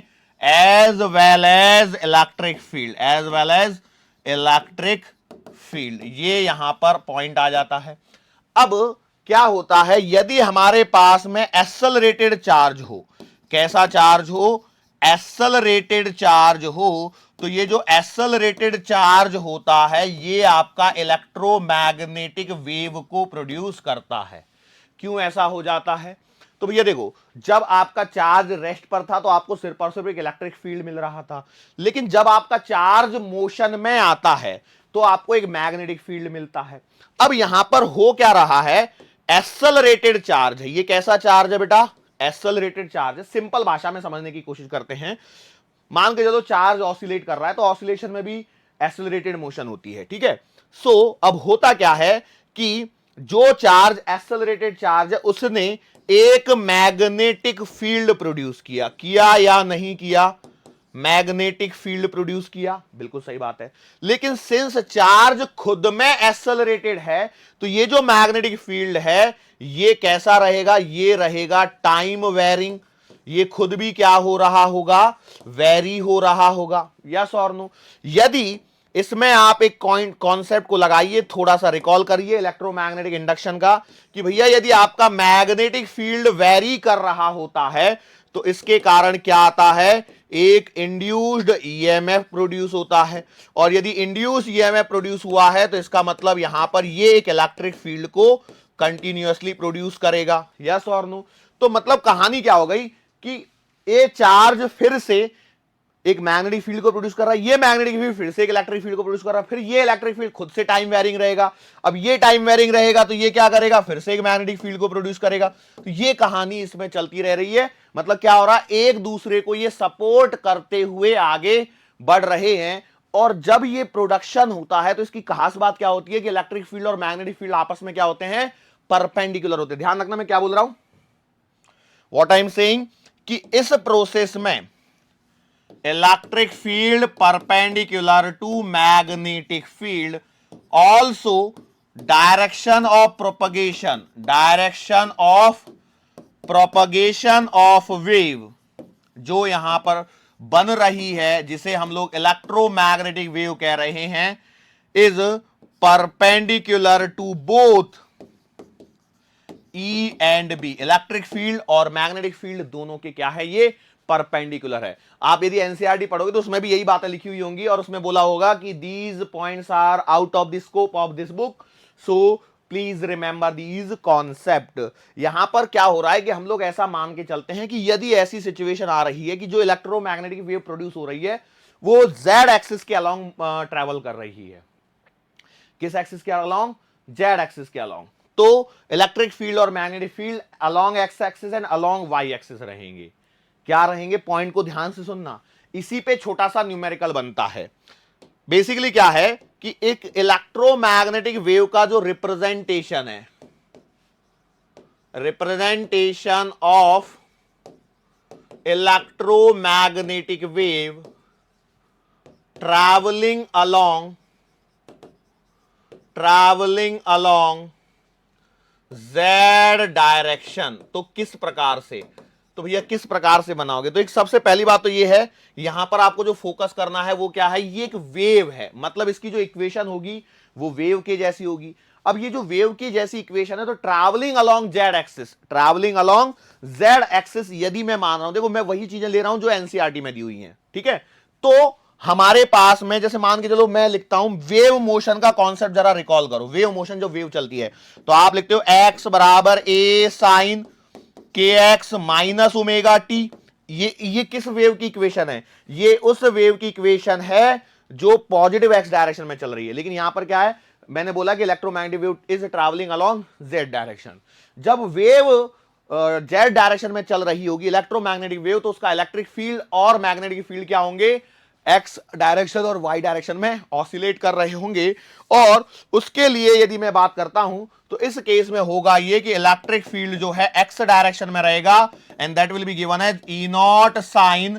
as well as electric field, as well as electric field, ये यहां पर पॉइंट आ जाता है। अब क्या होता है, यदि हमारे पास में एक्सेलरेटेड चार्ज हो, कैसा चार्ज हो, एक्सेलरेटेड चार्ज हो, तो ये जो एक्सेलरेटेड चार्ज होता है ये आपका इलेक्ट्रोमैग्नेटिक वेव को प्रोड्यूस करता है। क्यों ऐसा हो जाता है, तो भैया देखो, जब आपका चार्ज रेस्ट पर था तो आपको सिर्फ और सिर्फ एक इलेक्ट्रिक फील्ड मिल रहा था, लेकिन जब आपका चार्ज मोशन में आता है तो आपको एक मैग्नेटिक फील्ड मिलता है। अब यहां पर हो क्या रहा है, एक्सेलरेटेड चार्ज है। ये कैसा चार्ज है बेटा, एक्सेलरेटेड चार्ज है। सिंपल भाषा में समझने की कोशिश करते हैं। मान के चलो चार्ज ऑसिलेट कर रहा है तो ऑसिलेशन में भी एक्सेलरेटेड मोशन होती है, ठीक है। सो अब होता क्या है कि जो चार्ज एक्सेलरेटेड चार्ज है उसने एक मैग्नेटिक फील्ड प्रोड्यूस किया, किया या नहीं किया, मैग्नेटिक फील्ड प्रोड्यूस किया, बिल्कुल सही बात है। लेकिन सिंस चार्ज खुद में एक्सेलरेटेड है तो ये जो मैग्नेटिक फील्ड है ये कैसा रहेगा, ये रहेगा टाइम वेरिंग, ये खुद भी क्या हो रहा होगा, वेरी हो रहा होगा, यस और नो। यदि इसमें आप एक कॉन्सेप्ट को लगाइए, थोड़ा सा रिकॉल करिए इलेक्ट्रोमैग्नेटिक इंडक्शन का, कि भैया यदि आपका मैग्नेटिक फील्ड वेरी कर रहा होता है तो इसके कारण क्या आता है, एक इंड्यूस्ड ईएमएफ प्रोड्यूस होता है, और यदि इंड्यूस ईएमएफ प्रोड्यूस हुआ है तो इसका मतलब यहां पर ये एक इलेक्ट्रिक फील्ड को कंटिन्यूअसली प्रोड्यूस करेगा, यस और नो। तो मतलब कहानी क्या हो गई कि ये चार्ज फिर से एक मैग्नेटिक फील्ड को प्रोड्यूस कर रहा है, ये मैग्नेटिक फील्ड फिर से एक इलेक्ट्रिक फील्ड को प्रोड्यूस कर रहा है, फिर ये इलेक्ट्रिक फील्ड खुद से टाइम वेरिंग रहेगा। अब ये टाइम वेरिंग रहेगा तो ये क्या करेगा, फिर से एक मैग्नेटिक फील्ड को प्रोड्यूस करेगा। तो ये कहानी इसमें चलती रह रही है। मतलब क्या हो रहा है, एक दूसरे को ये सपोर्ट करते हुए आगे बढ़ रहे हैं। और जब ये प्रोडक्शन होता है तो इसकी खास बात क्या होती है कि इलेक्ट्रिक फील्ड और मैग्नेटिक फील्ड आपस में क्या होते हैं, परपेंडिकुलर होते हैं। ध्यान रखना मैं क्या बोल रहा हूं, व्हाट आई एम सेइंग, कि इस प्रोसेस में electric field perpendicular to magnetic field, also direction of wave जो यहां पर बन रही है, जिसे हम लोग इलेक्ट्रोमैग्नेटिक वेव कह रहे हैं, is perpendicular to both E and B. Electric field और मैग्नेटिक फील्ड दोनों के क्या है, ये परपेंडिकुलर है। आप यदि एनसीईआरटी पढ़ोगे तो उसमें भी यही बातें लिखी हुई होंगी, और उसमें बोला होगा कि these points are out of the scope of this book, so please remember these concept. यहां पर क्या हो रहा है कि हम लोग ऐसा मान के चलते हैं कि यदि ऐसी सिचुएशन आ रही है कि जो इलेक्ट्रोमैग्नेटिक वेव प्रोड्यूस हो रही है वो जेड एक्सिस के अलोंग ट्रेवल कर रही है। किस एक्सिस के अलोंग, जेड एक्सिस के अलोंग। तो इलेक्ट्रिक फील्ड और magnetic field along X axis and along Y axis रहेंगे। क्या रहेंगे, पॉइंट को ध्यान से सुनना। इसी पे छोटा सा न्यूमेरिकल बनता है। बेसिकली क्या है कि एक इलेक्ट्रोमैग्नेटिक वेव का जो रिप्रेजेंटेशन है, representation of electromagnetic wave travelling along Z direction. तो किस प्रकार से, तो भैया किस प्रकार से बनाओगे, तो एक सबसे पहली बात तो ये है, यहां पर आपको जो फोकस करना है वो क्या है, ये एक वेव है, मतलब इसकी जो इक्वेशन होगी वो वेव के जैसी होगी। अब ये जो वेव की जैसी इक्वेशन है तो ट्रैवलिंग अलोंग जेड एक्सिस यदि मैं मान रहा हूं, देखो मैं वही चीजें ले रहा हूं जो एनसीईआरटी में दी हुई हैं, ठीक है। तो हमारे पास में जैसे मान के चलो मैं लिखता हूं वेव मोशन का कॉन्सेप्ट, जरा रिकॉल करो। वेव मोशन, जो वेव चलती है तो आप लिखते हो x बराबर a साइन के एक्स माइनस ओमेगा टी। ये किस वेव की इक्वेशन है, ये उस वेव की इक्वेशन है जो पॉजिटिव एक्स डायरेक्शन में चल रही है। लेकिन यहां पर क्या है, मैंने बोला कि electromagnetic wave is travelling along Z direction. जब वेव जेड डायरेक्शन में चल रही होगी इलेक्ट्रोमैग्नेटिक वेव, तो उसका इलेक्ट्रिक फील्ड और मैग्नेटिक फील्ड क्या होंगे, एक्स डायरेक्शन और वाई डायरेक्शन में ऑसिलेट कर रहे होंगे। और उसके लिए यदि मैं बात करता हूं तो इस केस में होगा ये कि इलेक्ट्रिक फील्ड जो है एक्स डायरेक्शन में रहेगा, and that will be given as E naught sine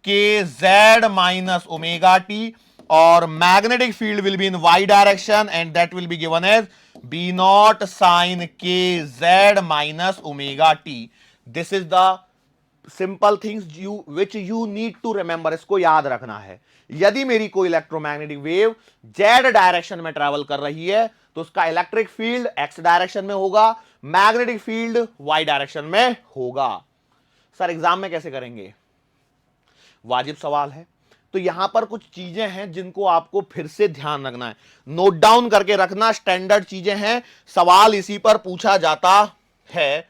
K Z minus omega T, और magnetic field will be in Y direction and that will be given as B naught sine K Z minus omega T. This is the simple things you which you need to remember, इसको याद रखना है। यदि मेरी कोई इलेक्ट्रोमैग्नेटिक वेव जेड डायरेक्शन में ट्रेवल कर रही है तो उसका इलेक्ट्रिक फील्ड एक्स डायरेक्शन में होगा, मैग्नेटिक फील्ड वाई डायरेक्शन में होगा। सर एग्जाम में कैसे करेंगे? वाजिब सवाल है। तो यहां पर कुछ चीजें हैं जिनको आपको फिर से ध्यान रखना है, नोट डाउन करके रखना, स्टैंडर्ड चीजें हैं, सवाल इसी पर पूछा जाता है।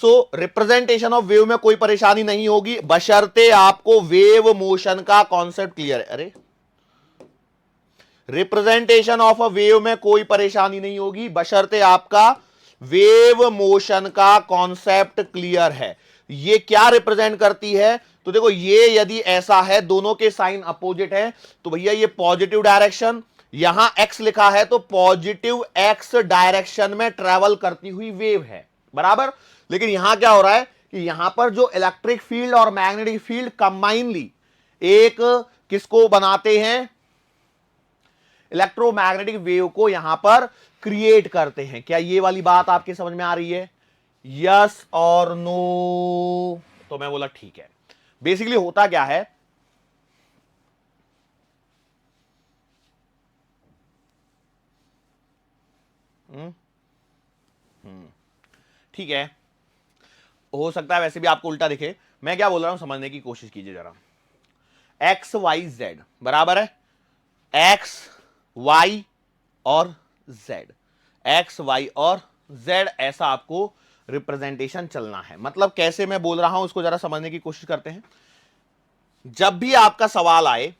सो रिप्रेजेंटेशन ऑफ वेव में कोई परेशानी नहीं होगी बशर्ते आपको वेव मोशन का कॉन्सेप्ट क्लियर है। अरे रिप्रेजेंटेशन ऑफ अ वेव में कोई परेशानी नहीं होगी बशर्ते आपका वेव मोशन का कॉन्सेप्ट क्लियर है। ये क्या रिप्रेजेंट करती है? तो देखो ये यदि ऐसा है, दोनों के साइन अपोजिट है, तो भैया ये पॉजिटिव डायरेक्शन, यहां एक्स लिखा है तो पॉजिटिव एक्स डायरेक्शन में ट्रेवल करती हुई वेव है, बराबर। लेकिन यहां क्या हो रहा है कि यहां पर जो इलेक्ट्रिक फील्ड और मैग्नेटिक फील्ड कंबाइनली एक किसको बनाते हैं? इलेक्ट्रोमैग्नेटिक वेव को यहां पर क्रिएट करते हैं। क्या ये वाली बात आपके समझ में आ रही है? यस और नो? तो मैं बोला ठीक है। बेसिकली होता क्या है, ठीक है, हो सकता है वैसे भी आपको उल्टा दिखे। मैं क्या बोल रहा हूं समझने की कोशिश कीजिए जरा। एक्स वाई जेड बराबर है, एक्स वाई और जेड, एक्स वाई और जेड, ऐसा आपको रिप्रेजेंटेशन चलना है। मतलब कैसे मैं बोल रहा हूं उसको जरा समझने की कोशिश करते हैं। जब भी आपका सवाल आए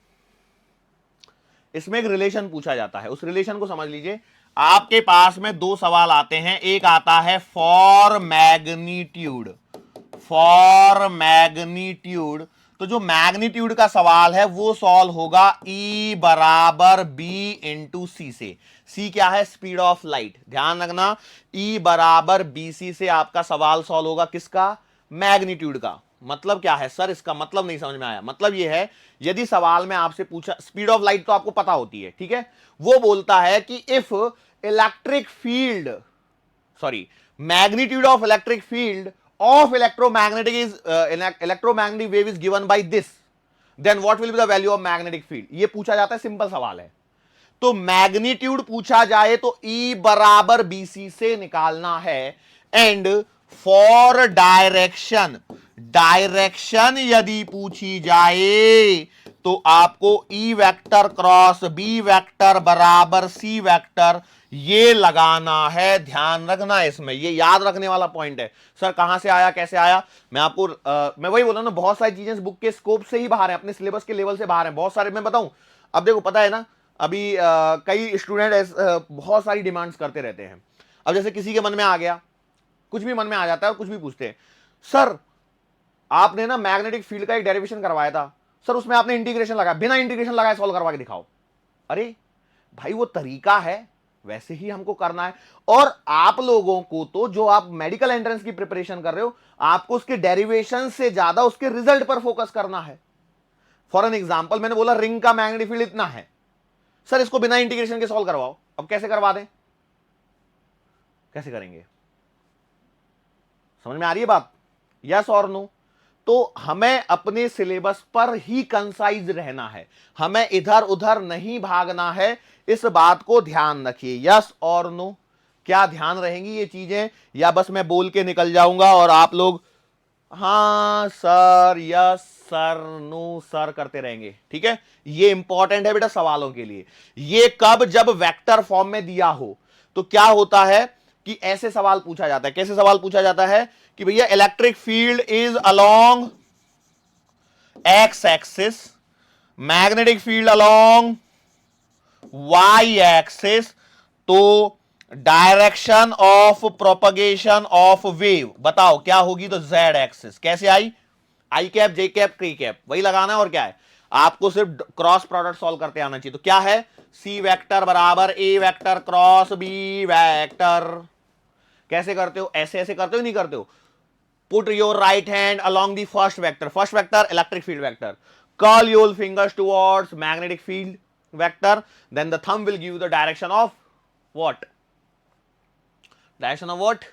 इसमें एक रिलेशन पूछा जाता है, उस रिलेशन को समझ लीजिए। आपके पास में दो सवाल आते हैं, एक आता है फॉर मैग्नीट्यूड, फॉर मैग्नीट्यूड, तो जो मैग्नीट्यूड का सवाल है वो सॉल्व होगा E बराबर बी इंटू सी से। सी क्या है? Speed of light. ध्यान रखना, E बराबर बी सी से आपका सवाल सॉल्व होगा, किसका? मैग्नीट्यूड का। मतलब क्या है सर? इसका मतलब नहीं समझ में आया। मतलब यह है, यदि सवाल में आपसे पूछा, स्पीड ऑफ लाइट तो आपको पता होती है, ठीक है, वो बोलता है कि if electric field, sorry, magnitude of electric field of electromagnetic wave is given by this, then what will be the value of magnetic field? ये पूछा जाता है, सिंपल सवाल है। तो मैग्नीट्यूड पूछा जाए तो E बराबर BC से निकालना है। एंड फॉर डायरेक्शन, डायरेक्शन यदि पूछी जाए तो आपको E vector cross B vector बराबर C वेक्टर ये लगाना है। ध्यान रखना इसमें, ये याद रखने वाला पॉइंट है। सर कहां से आया, कैसे आया? मैं आपको मैं वही बोल रहा हूं ना, बहुत सारी चीजें इस बुक के स्कोप से ही बाहर है, अपने सिलेबस के लेवल से बाहर है, बहुत सारे। मैं बताऊं, अब देखो पता है ना, अभी कई स्टूडेंट बहुत सारी डिमांड्स करते रहते हैं। अब जैसे किसी के मन में आ गया, कुछ भी मन में आ जाता है और कुछ भी पूछते हैं, सर आपने ना मैग्नेटिक फील्ड का एक डेरिवेशन करवाया था, सर उसमें आपने इंटीग्रेशन लगाया, बिना इंटीग्रेशन लगाए सॉल्व करवा के दिखाओ। अरे भाई वो तरीका है, वैसे ही हमको करना है। और आप लोगों को तो, जो आप मेडिकल एंट्रेंस की प्रिपरेशन कर रहे हो, आपको उसके डेरिवेशन से ज्यादा उसके रिजल्ट पर फोकस करना है। फॉर एन एग्जांपल, मैंने बोला रिंग का मैग्नेटिक फील्ड इतना है, सर इसको बिना इंटीग्रेशन के सॉल्व करवाओ। अब कैसे करवा दें? कैसे करेंगे? समझ में आ रही है बात? यस और नो? तो हमें अपने सिलेबस पर ही कंसाइज रहना है, हमें इधर उधर नहीं भागना है। इस बात को ध्यान रखिए। यस और नो? क्या ध्यान रहेंगी ये चीजें, या बस मैं बोल के निकल जाऊंगा और आप लोग हाँ sir, yes sir, no sir करते रहेंगे? ठीक है, ये इंपॉर्टेंट है बेटा सवालों के लिए। ये कब? जब वेक्टर फॉर्म में दिया हो। तो क्या होता है कि ऐसे सवाल पूछा जाता है। कैसे सवाल पूछा जाता है कि भैया electric field is along X axis, magnetic field along Y axis, तो direction of propagation of wave बताओ क्या होगी? तो जेड एक्सिस। कैसे आई? I cap, J cap, K cap, वही लगाना है। और क्या है, आपको सिर्फ क्रॉस प्रोडक्ट सॉल्व करते आना चाहिए। तो क्या है? सी वेक्टर बराबर ए वेक्टर क्रॉस बी वेक्टर। कैसे करते हो? ऐसे ऐसे करते हो, नहीं करते हो? Put your right hand along the first vector, first vector electric field vector, curl your fingers towards magnetic field vector, then the thumb will give the direction of what? Direction of what?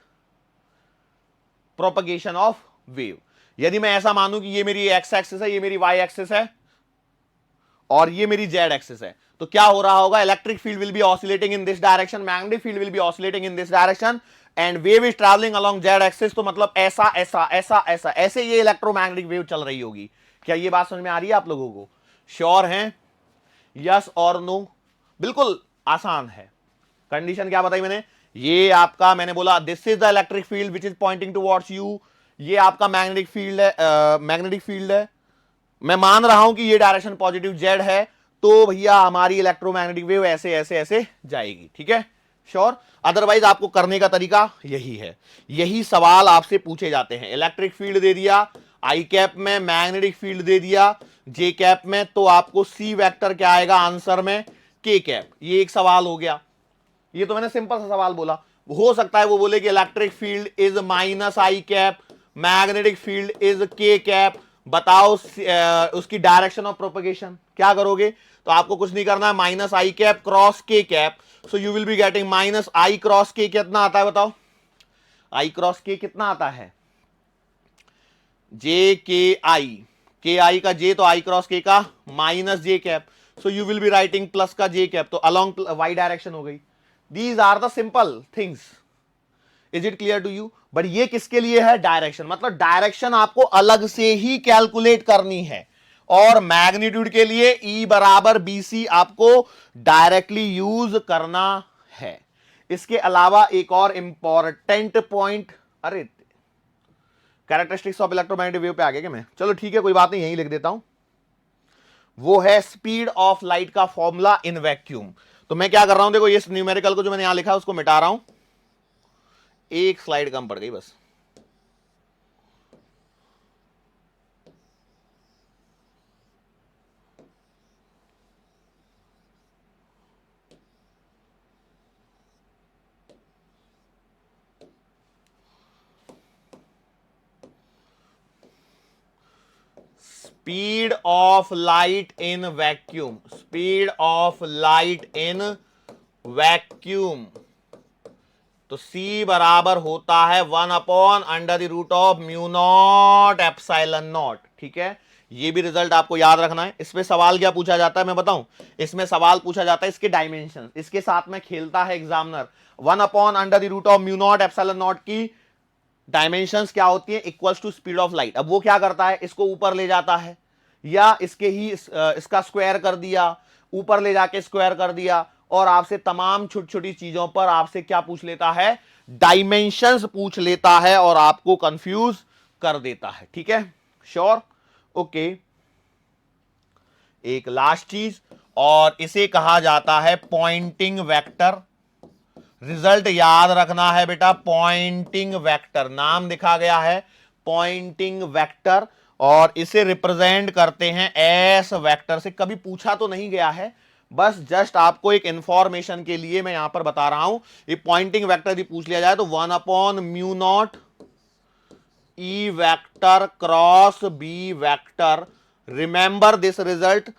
Propagation of wave. यदि मैं ऐसा मानूं कि ये मेरी एक्स एक्सिस है, ये मेरी वाई एक्सिस है और ये मेरी जेड एक्सिस है, तो क्या हो रहा होगा, electric field will B oscillating in this direction, magnetic field will B oscillating in this direction and wave is travelling along Z axis. तो मतलब ऐसा ऐसा ऐसा ऐसा ऐसे ये इलेक्ट्रोमैग्नेटिक वेव चल रही होगी। क्या ये बात समझ में आ रही है आप लोगों को? श्योर हैं? यस और नो? बिल्कुल आसान है। कंडीशन क्या बताई मैंने? ये आपका, मैंने बोला this is the electric field which is pointing towards you, ये आपका मैग्नेटिक फील्ड है, मैग्नेटिक फील्ड है, मैं मान रहा हूं कि ये डायरेक्शन पॉजिटिव जेड है, तो भैया हमारी इलेक्ट्रोमैग्नेटिक वेव ऐसे ऐसे ऐसे जाएगी। ठीक है, श्योर? अदरवाइज आपको करने का तरीका यही है, यही सवाल आपसे पूछे जाते हैं। इलेक्ट्रिक फील्ड दे दिया आई कैप में, मैग्नेटिक फील्ड दे दिया जे कैप में, तो आपको सी वेक्टर क्या आएगा आंसर में? के कैप। ये एक सवाल हो गया। ये तो मैंने सिंपल सा सवाल बोला। हो सकता है वो बोले कि electric field is minus I cap, magnetic field is के कैप, बताओ उसकी डायरेक्शन ऑफ प्रोपगेशन। क्या करोगे? तो आपको कुछ नहीं करना है, माइनस आई कैप क्रॉस के cap, so you will be getting minus I cross के। कितना आता है बताओ? आई क्रॉस के कितना आता है? जे के आई का जे, तो आई क्रॉस के का minus j cap, so you will be writing plus का जे कैप, तो अलोंग वाई डायरेक्शन हो गई। These are the simple things. Is it clear to you? But ये किसके लिए है? डायरेक्शन। मतलब डायरेक्शन आपको अलग से ही कैलकुलेट करनी है, और मैग्नीट्यूड के लिए E बराबर BC आपको डायरेक्टली यूज करना है। इसके अलावा एक और इंपॉर्टेंट पॉइंट, अरे कैरेक्टरिस्टिक्स ऑफ इलेक्ट्रोमैग्नेटिक वेव पे आ गया क्या मैं? चलो ठीक है, कोई बात नहीं, यहीं लिख देता हूं। वो है स्पीड ऑफ लाइट का फॉर्मूला इन वैक्यूम। तो मैं क्या कर रहा हूं, देखो ये न्यूमेरिकल को जो मैंने यहां लिखा है उसको मिटा रहा हूं, एक स्लाइड कम पड़ गई बस। Speed of light in vacuum, speed of light in vacuum, तो C बराबर होता है 1/√ऑफ म्यू नॉट एप्सिलॉन नॉट। ठीक है, ये भी रिजल्ट आपको याद रखना है। इसमें सवाल क्या पूछा जाता है मैं बताऊं? इसमें सवाल पूछा जाता है इसके डायमेंशन, इसके साथ में खेलता है एग्जामिनर। 1/√ऑफ म्यू नॉट एप्सिलॉन नॉट की डायमेंशंस क्या होती है? Equals to speed of light. अब वो क्या करता है, इसको ऊपर ले जाता है, या इसके ही इसका स्क्वायर कर दिया, ऊपर ले जाके स्क्वायर कर दिया, और आपसे तमाम छोटी छोटी चीजों पर आपसे क्या पूछ लेता है? डायमेंशंस पूछ लेता है, और आपको कंफ्यूज कर देता है। ठीक है, श्योर? ओके, एक लास्ट चीज, और इसे कहा जाता है पॉइंटिंग वेक्टर। रिजल्ट याद रखना है बेटा, पॉइंटिंग वेक्टर नाम दिखा गया है, पॉइंटिंग वेक्टर, और इसे रिप्रेजेंट करते हैं एस वेक्टर से। कभी पूछा तो नहीं गया है, बस जस्ट आपको एक इंफॉर्मेशन के लिए मैं यहां पर बता रहा हूं। ये पॉइंटिंग वेक्टर यदि पूछ लिया जाए तो 1/μ0 E vector cross B vector. Remember this result.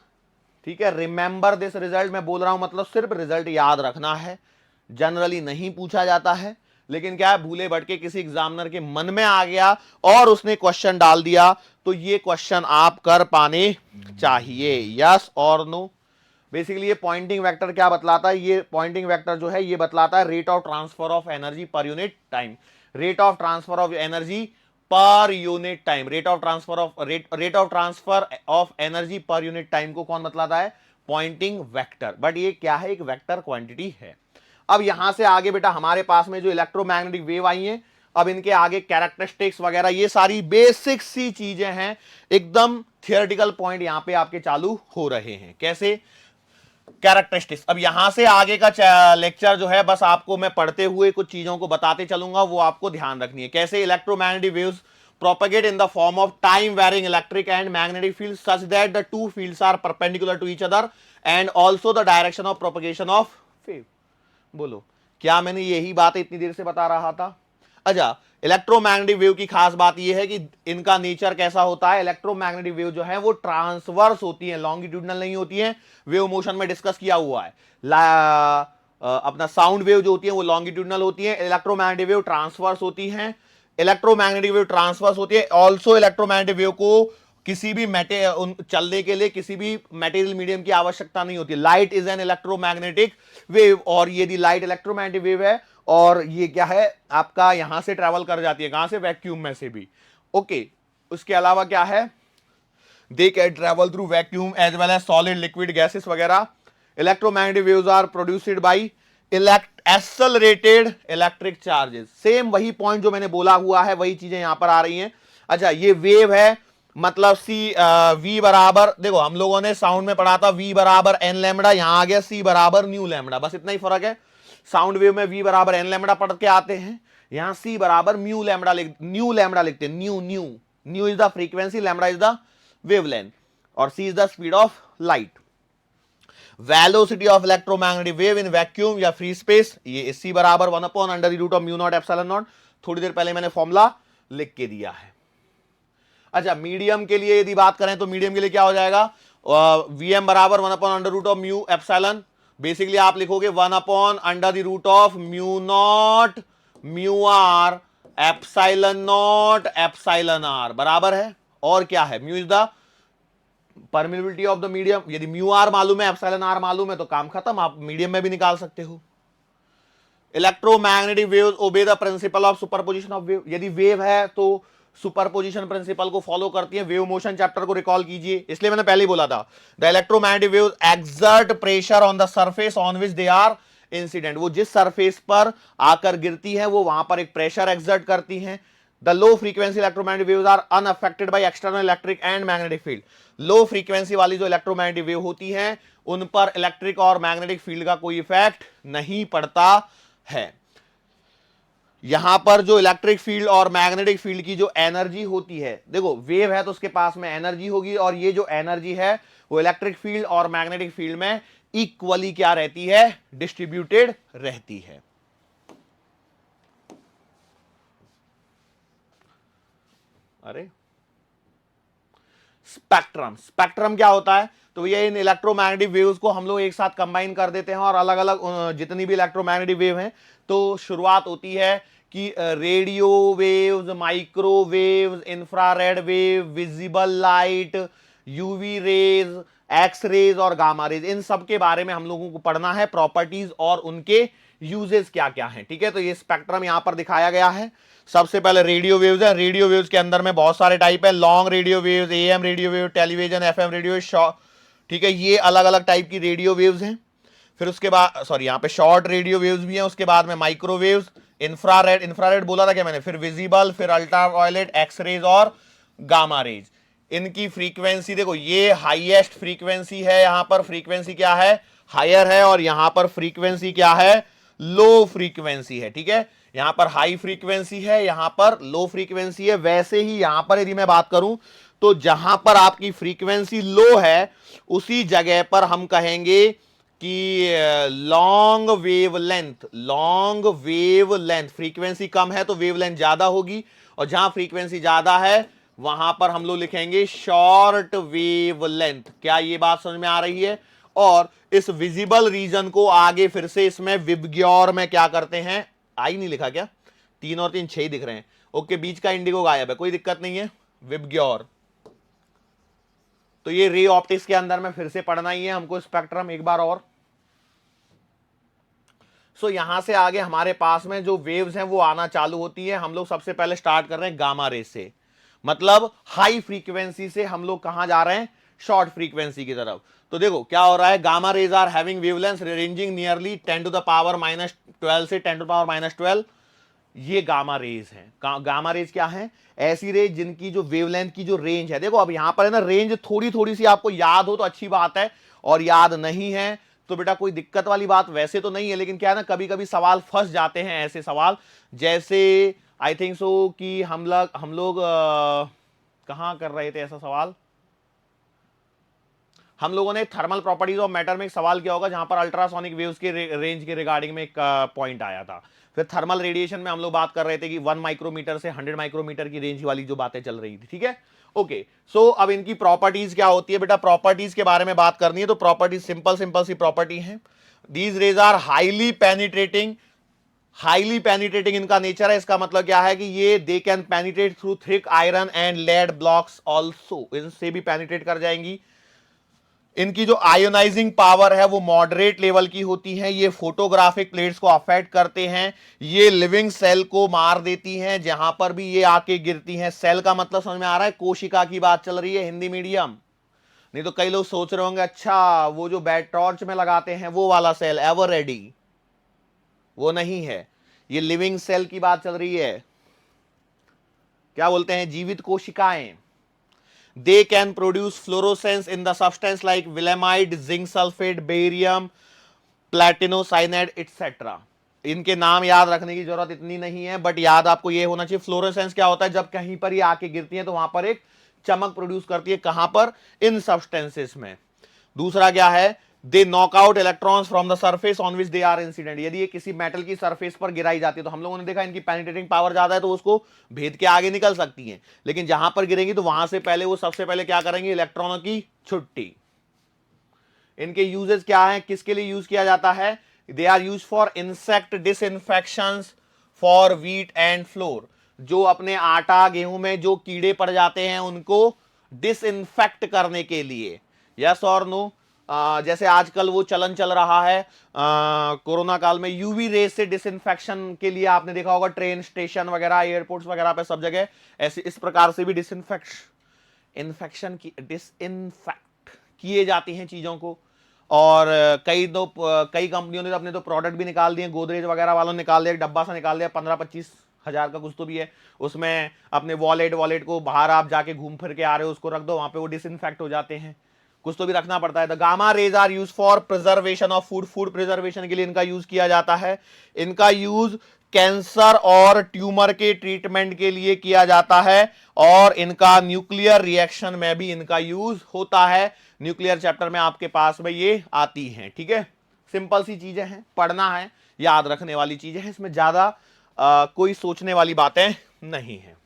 ठीक है, रिमेंबर दिस रिजल्ट मैं बोल रहा हूं, मतलब सिर्फ रिजल्ट याद रखना है। जनरली नहीं पूछा जाता है, लेकिन क्या है, भूले भटके किसी एग्जामिनर के मन में आ गया और उसने क्वेश्चन डाल दिया, तो ये क्वेश्चन आप कर पाने चाहिए। यस और नो? बेसिकली ये पॉइंटिंग वेक्टर क्या बतलाता है? ये पॉइंटिंग वेक्टर जो है ये बतलाता है rate of transfer of energy per unit time. Rate of transfer of energy per unit time, rate of transfer of energy per unit time को कौन बतलाता है? Poynting vector. बट ये क्या है? एक वेक्टर क्वांटिटी है। अब यहां से आगे बेटा हमारे पास में जो इलेक्ट्रोमैग्नेटिक वेव आई हैं, अब इनके आगे कैरेक्टरिस्टिक्स वगैरह ये सारी बेसिक सी चीजें हैं, एकदम थियोरेटिकल पॉइंट यहां पे आपके चालू हो रहे हैं। कैसे? कैरेक्टरिस्टिक्स। अब यहां से आगे का लेक्चर जो है बस आपको मैं पढ़ते हुए कुछ चीजों को बताते चलूंगा, वो आपको ध्यान रखनी है। कैसे? Electromagnetic waves propagate in the form of time varying electric and magnetic fields such that the two fields are perpendicular to each other and also the direction of propagation of wave। बोलो, क्या मैंने यही बात इतनी देर से बता रहा था? अच्छा, इलेक्ट्रोमैग्नेटिक वेव की खास बात यह है कि इनका नेचर कैसा होता है? इलेक्ट्रोमैग्नेटिक वेव जो है वो ट्रांसवर्स होती है, लॉन्गिट्यूडनल नहीं होती है। वेव मोशन में डिस्कस किया हुआ है, अपना साउंड वेव जो होती है वो लॉन्गिट्यूडनल होती है, इलेक्ट्रोमैग्नेटिक वेव ट्रांसवर्स होती है। इलेक्ट्रोमैग्नेटिक वेव ट्रांसवर्स होती है। ऑल्सो इलेक्ट्रोमैग्नेटिक वेव को किसी भी चलने के लिए किसी भी मेटेरियल मीडियम की आवश्यकता नहीं होती। Light is an electromagnetic wave, और यदि लाइट इलेक्ट्रोमैग्नेटिक वेव है और ये क्या है आपका यहां से ट्रेवल कर जाती है, कहां से, वैक्यूम में से भी। ओके, उसके अलावा क्या है, they can travel through vacuum as well as solid, liquid, gases वगैरह। Electromagnetic waves are produced by accelerated electric charges. Same वही पॉइंट जो मैंने बोला हुआ है वही चीजें यहां पर आ रही हैं। अच्छा, ये वेव है, मतलब सी वी बराबर, देखो हम लोगों ने साउंड में पढ़ा था वी बराबर एन लैम्बडा, यहां आ गया सी बराबर न्यू लैम्बडा, बस इतना ही फर्क है। साउंड वेव में वी बराबर एन लैम्बडा पढ़ के आते हैं, यहां सी बराबर न्यू लैम्बडा लिखते हैं। Nu nu nu is the frequency, lambda is the wavelength, और C is the speed of light. Velocity of electromagnetic wave in vacuum या फ्री स्पेस, ये सी बराबर 1/√μ0 ε0। थोड़ी देर पहले मैंने फॉर्मूला लिख के दिया है। अच्छा, मीडियम के लिए यदि बात करें तो मीडियम के लिए क्या हो जाएगा, Vm बराबर 1/√μ0। बेसिकली आप लिखोगे 1/√μ0 μr ε0 बराबर है, और क्या है, mu is the permeability of the medium. यदि म्यू आर मालूम है, एप्सिलॉन आर मालूम है, तो काम खत्म, आप मीडियम में भी निकाल सकते हो। Electromagnetic waves obey the principle of superposition of wave. यदि वेव है तो सुपरपोजिशन प्रिंसिपल को फॉलो करती है। वेव मोशन चैप्टर को रिकॉल कीजिए, इसलिए मैंने पहले ही बोला था, the electromagnetic waves exert pressure on the surface on which they are incident. वो जिस सरफेस पर आकर गिरती है वो वहां पर एक प्रेशर एक्सर्ट करती हैं। The low frequency electromagnetic waves are unaffected by external electric and magnetic field. Low frequency वाली जो इलेक्ट्रोमैग्नेटिक वेव होती हैं उन पर इलेक्ट्रिक और मैग्नेटिक फील्ड का कोई इफेक्ट नहीं पड़ता है। यहां पर जो इलेक्ट्रिक फील्ड और मैग्नेटिक फील्ड की जो एनर्जी होती है, देखो वेव है तो उसके पास में एनर्जी होगी, और ये जो एनर्जी है वो इलेक्ट्रिक फील्ड और मैग्नेटिक फील्ड में इक्वली क्या रहती है, डिस्ट्रीब्यूटेड रहती है। अरे स्पेक्ट्रम क्या होता है, तो ये इन इलेक्ट्रोमैग्नेटिक वेव्स को हम लोग एक साथ कंबाइन कर देते हैं, और अलग अलग जितनी भी इलेक्ट्रोमैग्नेटिक वेव हैं, तो शुरुआत होती है कि radio waves, microwaves, infrared wave, visible light, UV rays, X rays और गामा रेज, इन सब के बारे में हम लोगों को पढ़ना है, प्रॉपर्टीज और उनके यूजेस क्या क्या हैं। ठीक है, तो ये स्पेक्ट्रम यहां पर दिखाया गया है। सबसे पहले रेडियो वेव्स है। रेडियो वेव्स के अंदर में बहुत सारे टाइप है, long radio waves, am radio wave, television, FM radio, short, ठीक है, ये अलग अलग टाइप की रेडियो वेव्स हैं। फिर उसके बाद सॉरी यहां पे शॉर्ट रेडियो वेव्स भी हैं। उसके बाद में माइक्रोवेव्स, इंफ्रारेड बोला था क्या मैंने, फिर विजिबल, फिर अल्ट्रावायलेट, एक्स रेज और गामा रेज। इनकी फ्रीक्वेंसी देखो, ये हाईएस्ट फ्रीक्वेंसी है, यहां पर फ्रीक्वेंसी क्या है, हायर है, और यहां पर फ्रीक्वेंसी क्या है, लो फ्रीक्वेंसी है। ठीक है, यहां पर हाई फ्रीक्वेंसी है, यहां पर लो फ्रीक्वेंसी है। वैसे ही यहां पर यदि मैं बात करूं तो जहां पर आपकी फ्रीक्वेंसी लो है उसी जगह पर हम कहेंगे कि लॉन्ग वेवलेंथ, फ्रीक्वेंसी कम है तो वेवलेंथ ज्यादा होगी, और जहां फ्रीक्वेंसी ज्यादा है वहां पर हम लोग लिखेंगे शॉर्ट वेवलेंथ। क्या ये बात समझ में आ रही है? और इस विजिबल रीजन को आगे फिर से इसमें विबग्योर में क्या करते हैं, आई नहीं लिखा क्या, 3 और 3 6 दिख रहे हैं, ओके, बीच का इंडिगो गायब है, कोई दिक्कत नहीं है, विबग्योर। तो ये रे ऑप्टिक्स के अंदर में फिर से पढ़ना ही है हमको स्पेक्ट्रम एक बार और। सो यहां से आगे हमारे पास में जो वेव्स हैं वो आना चालू होती है। हम लोग सबसे पहले स्टार्ट कर रहे हैं गामा रे से, मतलब हाई फ्रीक्वेंसी से हम लोग कहां जा रहे हैं, शॉर्ट फ्रीक्वेंसी की तरफ। तो देखो क्या हो रहा है, gamma rays are having wavelength ranging nearly 10⁻⁻12 से 10⁻12, ये गामा रेज हैं। गामा रेज क्या है, ऐसी रेज जिनकी जो वेवलेंथ की जो रेंज है, देखो अब यहां पर है ना, रेंज थोड़ी थोड़ी सी आपको याद हो तो अच्छी बात है, और याद नहीं है तो बेटा कोई दिक्कत वाली बात वैसे तो नहीं है, लेकिन क्या है ना, कभी कभी सवाल फंस जाते हैं, ऐसे सवाल जैसे आई थिंक सो कि हम लोग कहां कर रहे थे ऐसा सवाल, हम लोगों ने थर्मल प्रॉपर्टीज ऑफ मैटर में एक सवाल किया होगा जहां पर अल्ट्रासोनिक वेव्स के रेंज के रिगार्डिंग में एक पॉइंट आया था। फिर थर्मल रेडिएशन में हम लोग बात कर रहे थे कि 1 माइक्रोमीटर से 100 माइक्रोमीटर की रेंज वाली जो बातें चल रही थी। ठीक है, ओके। सो अब इनकी प्रॉपर्टीज क्या होती है बेटा, प्रॉपर्टीज के बारे में बात करनी है तो प्रॉपर्टीज सिंपल सी प्रॉपर्टी है। These rays are highly penetrating, highly penetrating इनका नेचर है, इसका मतलब क्या है कि ये they can penetrate through thick iron and lead blocks also, इनसे भी पेनिट्रेट कर जाएंगी। इनकी जो आयोनाइजिंग पावर है वो मॉडरेट लेवल की होती है। ये फोटोग्राफिक प्लेट्स को अफेक्ट करते हैं। ये लिविंग सेल को मार देती हैं जहां पर भी ये आके गिरती हैं। सेल का मतलब समझ में आ रहा है, कोशिका की बात चल रही है हिंदी मीडियम। नहीं तो कई लोग सोच रहे होंगे अच्छा वो जो बैट टॉर्च में लगाते हैं वो वाला सेल एवर रेडी, वो नहीं है, ये लिविंग सेल की बात चल रही है। क्या बोलते हैं, जीवित कोशिकाएं। They can produce fluorescence in the substance like willemite, zinc sulfate, barium, platinocyanide, etc. इनके नाम याद रखने की जरूरत इतनी नहीं है, बट याद आपको ये होना चाहिए। फ्लोरोसेंस क्या होता है, जब कहीं पर ये आके गिरती है तो वहां पर एक चमक प्रोड्यूस करती है। कहां पर, इन सब्सटेंसेस में। दूसरा क्या है, they knock out electrons from the surface on which they are incident. यदि ये किसी मेटल की सरफेस पर गिराई जाती है तो हम लोगों ने देखा इनकी पेनिट्रेटिंग पावर ज्यादा है तो उसको भेद के आगे निकल सकती हैं, लेकिन जहां पर गिरेंगी तो वहां से पहले वो सबसे पहले क्या करेंगे, इलेक्ट्रॉनों की छुट्टी। इनके यूजेस क्या है, किसके लिए यूज किया जाता है, they are use for insect disinfection for wheat and flour. जो अपने आटा गेहूं में जो कीड़े पड़ जाते हैं उनको डिसइंफेक्ट करने के लिए। यस और नो। जैसे आजकल वो चलन चल रहा है कोरोना काल में, यूवी रेस से डिसइंफेक्शन के लिए आपने देखा होगा ट्रेन स्टेशन वगैरह, एयरपोर्ट्स वगैरह पे सब जगह ऐसे इस प्रकार से भी इन्फेक्शन की डिसइंफेक्ट किए जाती हैं चीजों को। और कई कंपनियों ने अपने तो प्रोडक्ट भी निकाल दिए, गोदरेज वगैरह वालों ने निकाल दिया, डब्बा सा निकाल दिया 15-25 हजार का कुछ तो भी है, उसमें अपने वॉलेट को बाहर आप जाके घूम फिर के आ रहे हो उसको रख दो वहां पे, वो डिसइंफेक्ट हो जाते हैं। कुछ तो भी रखना पड़ता है। The gamma rays are use for preservation of food, food preservation के लिए इनका यूज किया जाता है। इनका यूज कैंसर और ट्यूमर के ट्रीटमेंट के लिए किया जाता है, और इनका न्यूक्लियर रिएक्शन में भी इनका यूज होता है। न्यूक्लियर चैप्टर में आपके पास में ये आती हैं, ठीक है। सिंपल सी चीजें हैं, पढ़ना है, याद रखने वाली चीजें हैं, इसमें ज्यादा कोई सोचने वाली बातें नहीं है।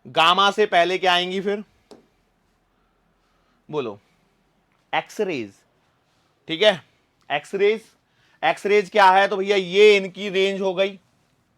गामा से पहले क्या आएंगी फिर, बोलो, एक्सरेज, ठीक है। एक्सरेज, एक्सरेज क्या है, तो भैया ये इनकी रेंज हो गई,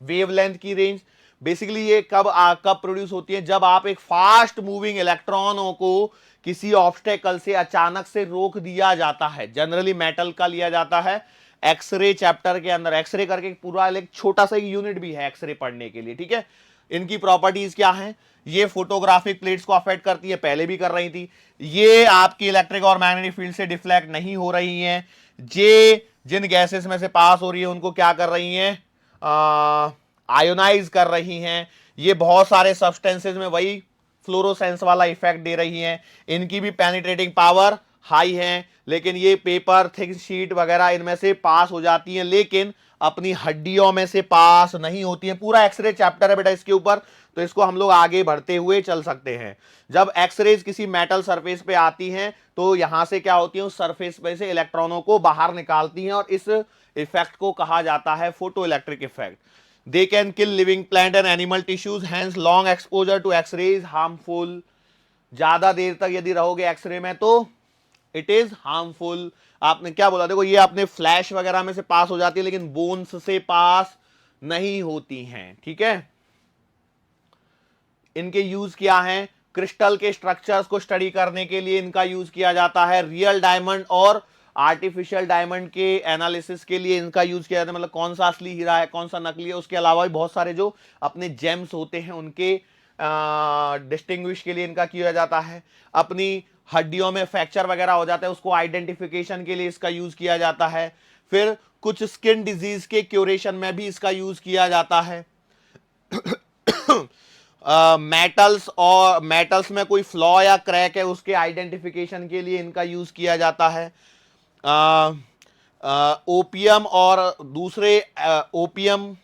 वेवलेंथ की रेंज। बेसिकली ये कब प्रोड्यूस होती है, जब आप एक फास्ट मूविंग इलेक्ट्रॉनों को किसी ऑब्स्टेकल से अचानक से रोक दिया जाता है। जनरली मेटल का लिया जाता है। एक्सरे चैप्टर के अंदर एक्सरे करके पूरा एक छोटा सा यूनिट भी है एक्सरे पढ़ने के लिए, ठीक है। इनकी प्रॉपर्टीज क्या हैं, ये फोटोग्राफिक प्लेट्स को अफेक्ट करती है, पहले भी कर रही थी। ये आपकी इलेक्ट्रिक और मैग्नेटिक फील्ड से डिफ्लेक्ट नहीं हो रही हैं। ये जिन गैसेस में से पास हो रही है उनको क्या कर रही हैं, आयोनाइज कर रही हैं। ये बहुत सारे सब्सटेंसेस में वही फ्लोरोसेंस वाला इफेक्ट दे रही हैं। इनकी भी पेनिट्रेटिंग पावर हाई है, लेकिन ये पेपर, थिक शीट वगैरह इनमें से पास हो जाती हैं, लेकिन अपनी हड्डियों में से पास नहीं होती हैं। पूरा एक्सरे चैप्टर है बेटा इसके ऊपर, तो इसको हम लोग आगे बढ़ते हुए चल सकते हैं। जब एक्सरेज किसी मेटल सरफेस पे आती हैं तो यहां से क्या होती है, उस सरफेस पे से इलेक्ट्रॉनों को बाहर निकालती हैं, और इस इफेक्ट को कहा जाता है photo electric effect. They can kill living plant and animal tissues, hence long exposure to X rays harmful. ज्यादा देर तक यदि रहोगे एक्सरे में तो इट इज हार्मफुल। आपने क्या बोला, देखो ये अपने फ्लैश वगैरह में से पास हो जाती है, लेकिन बोन्स से पास नहीं होती हैं, ठीक है। इनके यूज क्या है, क्रिस्टल के स्ट्रक्चर्स को स्टडी करने के लिए इनका यूज किया जाता है। रियल डायमंड और आर्टिफिशियल डायमंड के एनालिसिस के लिए इनका यूज किया जाता है, मतलब कौन सा असली हीरा है कौन सा नकली है। उसके अलावा भी बहुत सारे जो अपने जेम्स होते हैं उनके डिस्टिंग्विश के लिए इनका किया जाता है। अपनी हड्डियों में फ्रैक्चर वगैरह हो जाता है उसको आइडेंटिफिकेशन के लिए इसका यूज किया जाता है। फिर कुछ स्किन डिजीज के क्यूरेशन में भी इसका यूज किया जाता है। मेटल्स और मेटल्स में कोई फ्लॉ या क्रैक है उसके आइडेंटिफिकेशन के लिए इनका यूज किया जाता है। ओपियम और दूसरे ओपियम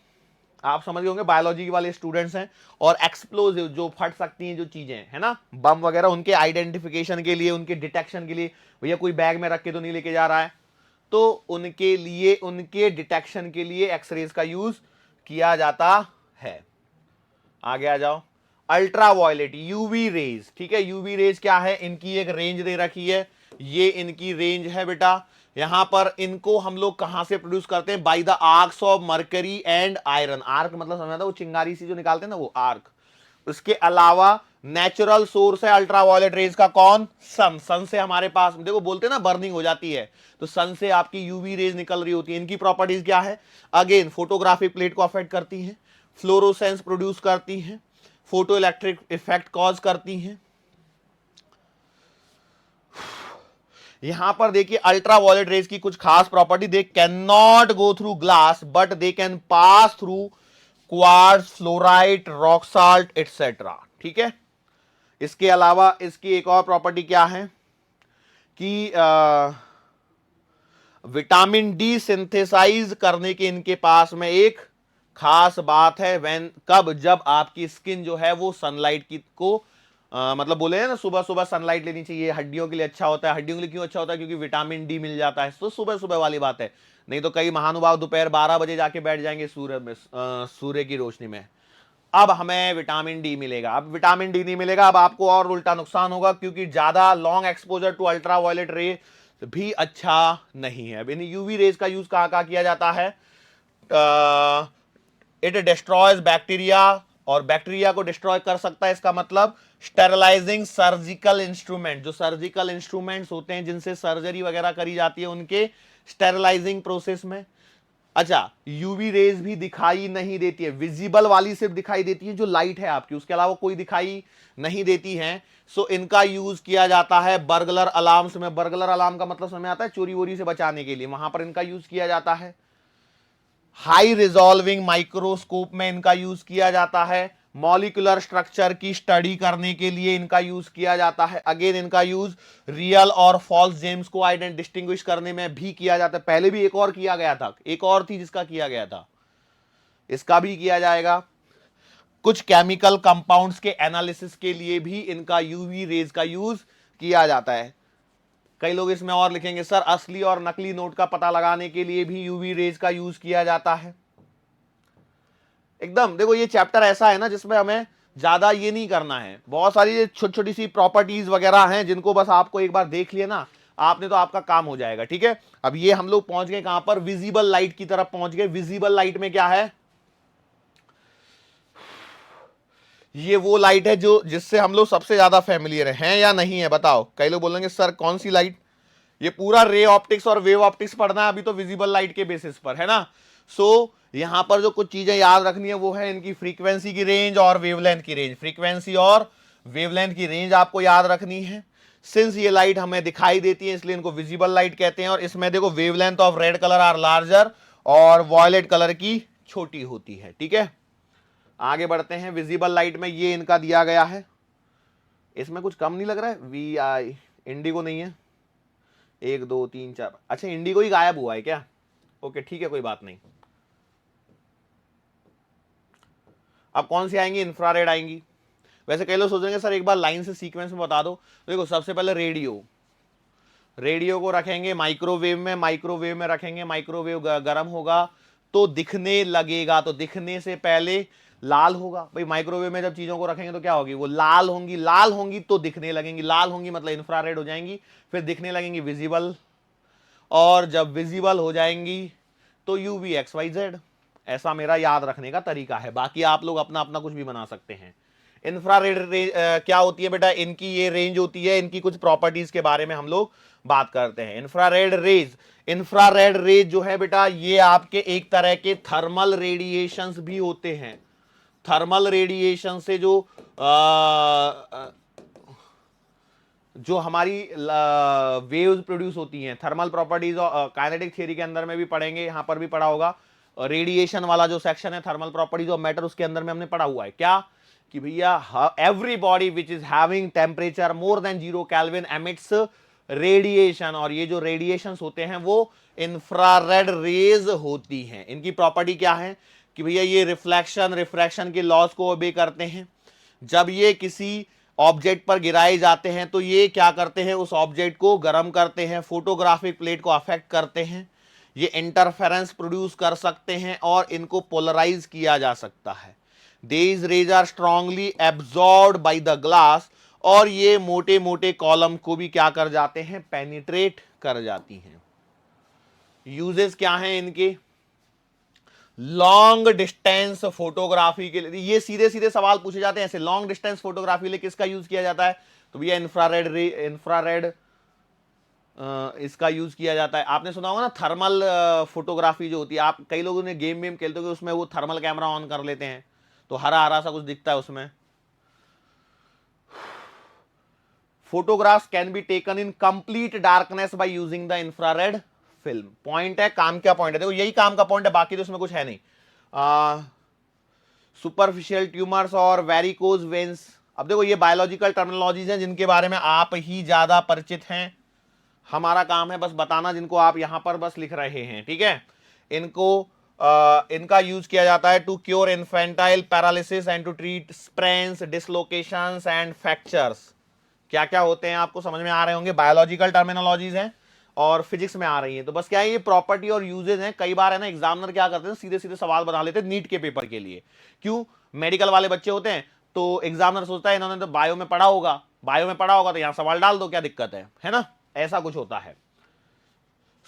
आप समझ गए होंगे, बायोलॉजी वाले स्टूडेंट्स हैं, और एक्सप्लोजिव जो फट सकती हैं जो चीजें है ना, बम वगैरह, उनके आइडेंटिफिकेशन के लिए, उनके डिटेक्शन के लिए। भैया कोई बैग में रख के तो नहीं लेके जा रहा है, तो उनके लिए, उनके डिटेक्शन के लिए एक्सरेज का यूज किया जाता है। आगे आ जाओ, अल्ट्रा वायलेट, यूवी रेज, ठीक है। यूवी रेज क्या है, इनकी एक रेंज दे रखी है, ये इनकी रेंज है बेटा। यहां पर इनको हम लोग कहां से प्रोड्यूस करते हैं? By the arcs of mercury and iron. Arc मतलब समझ आता है वो चिंगारी सी जो निकालते हैं ना, वो आर्क। उसके अलावा नेचुरल सोर्स है अल्ट्रावायलेट रेज का, कौन? सन। सन से हमारे पास देखो बोलते हैं ना बर्निंग हो जाती है, तो सन से आपकी यूवी रेज निकल रही होती है। इनकी प्रॉपर्टीज क्या है? अगेन फोटोग्राफिक प्लेट को अफेक्ट करती हैं, फ्लोरोसेंस प्रोड्यूस करती हैं, फोटो इलेक्ट्रिक इफेक्ट कॉज करती हैं। यहां पर देखिए अल्ट्रावायलेट रेज की कुछ खास property, they can not go through glass but they can pass through quartz, fluoride, rock salt etcetera. ठीक है। इसके अलावा इसकी एक और प्रॉपर्टी क्या है कि विटामिन डी सिंथेसाइज करने के इनके पास में एक खास बात है। व्हेन, कब? जब आपकी स्किन जो है वो सनलाइट की को मतलब बोले हैं ना सुबह सुबह सनलाइट लेनी चाहिए, हड्डियों के लिए अच्छा होता है। हड्डियों के लिए क्यों अच्छा होता है? क्योंकि विटामिन डी मिल जाता है। तो सुबह सुबह वाली बात है, नहीं तो कई महानुभाव दोपहर 12 बजे जाके बैठ जाएंगे सूर्य में, सूर्य की रोशनी में। अब हमें विटामिन डी मिलेगा। अब विटामिन डी नहीं मिलेगा, अब आपको और उल्टा नुकसान होगा, क्योंकि ज्यादा लॉन्ग एक्सपोजर टू अल्ट्रावायलेट रे भी अच्छा नहीं है। अब इन यूवी रेज का यूज कहां कहां किया जाता है? इट डिस्ट्रॉयज बैक्टीरिया, और बैक्टीरिया को डिस्ट्रॉय कर सकता है। इसका मतलब स्टेरलाइजिंग सर्जिकल इंस्ट्रूमेंट, जो सर्जिकल इंस्ट्रूमेंट्स होते हैं जिनसे सर्जरी वगैरह करी जाती है, उनके स्टेरलाइजिंग प्रोसेस में। अच्छा, यूवी रेज भी दिखाई नहीं देती है, विजिबल वाली सिर्फ दिखाई देती है जो लाइट है आपकी, उसके अलावा कोई दिखाई नहीं देती है। सो इनका यूज किया जाता है बर्गलर अलार्म्स में। बर्गलर अलार्म का मतलब समझ में आता है? चोरी वोरी से बचाने के लिए, वहां पर इनका यूज किया जाता है। हाई रिजॉल्विंग माइक्रोस्कोप में इनका यूज किया जाता है। मॉलिक्यूलर स्ट्रक्चर की स्टडी करने के लिए इनका यूज किया जाता है। अगेन इनका यूज रियल और फॉल्स जेम्स को डिस्टिंग्विश करने में भी किया जाता है। पहले भी एक और किया गया था, एक और थी जिसका किया गया था, इसका भी किया जाएगा। कुछ केमिकल कंपाउंड्स के एनालिसिस के लिए भी इनका यूवी रेज का यूज किया जाता है। कई लोग इसमें और लिखेंगे सर असली और नकली नोट का पता लगाने के लिए भी यूवी रेज का यूज किया जाता है। एकदम देखो ये चैप्टर ऐसा है ना जिसमें हमें ज्यादा ये नहीं करना है, बहुत सारी छोटी छोटी सी प्रॉपर्टीज वगैरह हैं जिनको बस आपको एक बार देख लिया ना आपने तो आपका काम हो जाएगा। ठीक है। अब ये हम लोग पहुंच गए कहां पर? विजिबल लाइट की तरफ पहुंच गए। विजिबल लाइट में क्या है? ये वो लाइट है जो जिससे हम लोग सबसे ज्यादा फेमिलियर हैं या नहीं है? बताओ। कई लोग बोलेंगे सर कौन सी लाइट? ये पूरा रे ऑप्टिक्स और वेव ऑप्टिक्स पढ़ना है अभी तो विजिबल लाइट के बेसिस पर, है ना। सो यहां पर जो कुछ चीजें याद रखनी है वो है इनकी फ्रीक्वेंसी की रेंज और वेवलेंथ की रेंज। फ्रीक्वेंसी और वेवलेंथ की रेंज आपको याद रखनी है। सिंस ये लाइट हमें दिखाई देती है इसलिए इनको विजिबल लाइट कहते हैं। और इसमें देखो wavelength of red colour are larger और वॉयलेट कलर की छोटी होती है। ठीक है। आगे बढ़ते हैं। विजिबल लाइट में ये इनका दिया गया है। इसमें कुछ कम नहीं लग रहा है? वी आई इंडिगो नहीं है? 1 2 3 4, अच्छा इंडिगो ही गायब हुआ है क्या? ओके ठीक है, कोई बात नहीं। अब कौन सी आएंगी? इंफ्रारेड आएंगी। वैसे कई लोग सोचेंगे सर एक बार लाइन से सीक्वेंस में बता दो। देखो सबसे पहले रेडियो, रेडियो को रखेंगे माइक्रोवेव में, माइक्रोवेव में रखेंगे, माइक्रोवेव गर्म होगा तो दिखने लगेगा, तो दिखने से पहले लाल होगा। भाई माइक्रोवेव में जब चीजों को रखेंगे तो क्या होगी? वो लाल होंगी, लाल होंगी तो दिखने लगेंगी, लाल होंगी मतलब इंफ्रारेड हो जाएंगी, फिर दिखने लगेंगी विजिबल, और जब विजिबल हो जाएंगी तो यूवी एक्स वाई जेड। ऐसा मेरा याद रखने का तरीका है, बाकी आप लोग अपना अपना कुछ भी बना सकते हैं। इंफ्रारेड रेंज क्या होती है बेटा? इनकी ये रेंज होती है, इनकी कुछ प्रॉपर्टीज के बारे में हम लोग बात करते हैं। इंफ्रारेड रेज, इंफ्रारेड रेज जो है बेटा ये आपके एक तरह के थर्मल रेडिएशंस भी होते हैं। थर्मल रेडिएशन से जो हमारी वेव्स प्रोड्यूस होती हैं, थर्मल प्रॉपर्टीज और काइनेटिक थ्योरी के अंदर में भी पढ़ेंगे, यहां पर भी पढ़ा होगा। रेडिएशन वाला जो सेक्शन है थर्मल प्रॉपर्टीज ऑफ मैटर, उसके अंदर में हमने पढ़ा हुआ है क्या कि भैया every body which is having temperature more than 0 kelvin emits radiation, और ये जो रेडिएशन होते हैं वो इंफ्रारेड रेज होती हैं। इनकी प्रॉपर्टी क्या है कि भैया ये रिफ्लेक्शन रिफ्रैक्शन के लॉज को ओबे करते हैं। जब ये किसी ऑब्जेक्ट पर गिराए जाते हैं तो ये क्या करते हैं? उस ऑब्जेक्ट को गर्म करते हैं, फोटोग्राफिक प्लेट को अफेक्ट करते हैं, ये इंटरफेरेंस प्रोड्यूस कर सकते हैं और इनको पोलराइज किया जा सकता है। These rays are strongly absorbed by the glass, और ये मोटे मोटे कॉलम को भी क्या कर जाते हैं? पेनिट्रेट कर जाती हैं। यूजेस क्या हैं इनके? लॉन्ग डिस्टेंस फोटोग्राफी के लिए, ये सीधे सीधे सवाल पूछे जाते हैं ऐसे, लॉन्ग डिस्टेंस फोटोग्राफी के लिए किसका यूज किया जाता है? तो भैया इंफ्रारेड इसका यूज किया जाता है। आपने सुना होगा ना थर्मल फोटोग्राफी जो होती है, आप कई लोगों ने गेम वेम खेलते हो उसमें वो थर्मल कैमरा ऑन कर लेते हैं तो हरा हरा सा कुछ दिखता है उसमें। Photographs can be taken in complete darkness by using the infrared film. Point है, काम क्या पॉइंट है, देखो यही काम का पॉइंट है, बाकी तो इसमें कुछ है नहीं। सुपरफिशियल ट्यूमर्स और वेरिकोज वेन्स, अब देखो ये बायोलॉजिकल टर्मिनोलॉजीज हैं जिनके बारे में आप ही ज्यादा परिचित हैं, हमारा काम है बस बताना जिनको आप यहां पर बस लिख रहे हैं, ठीक है। इनको इनका यूज किया जाता है to cure infantile paralysis and to treat sprains, dislocations and fractures. क्या क्या होते हैं आपको समझ में आ रहे होंगे, बायोलॉजिकल टर्मिनोलॉजीज हैं और फिजिक्स में आ रही हैं। तो बस क्या है, ये प्रॉपर्टी और यूजेज हैं। कई बार है ना एग्जामिनर क्या करते हैं, सीधे सीधे सवाल बना लेते हैं नीट के पेपर के लिए। क्यों? मेडिकल वाले बच्चे होते हैं तो एग्जामिनर सोचता है इन्होंने तो बायो में पढ़ा होगा, बायो में पढ़ा होगा तो यहां सवाल डाल दो, क्या दिक्कत है ना, ऐसा कुछ होता है।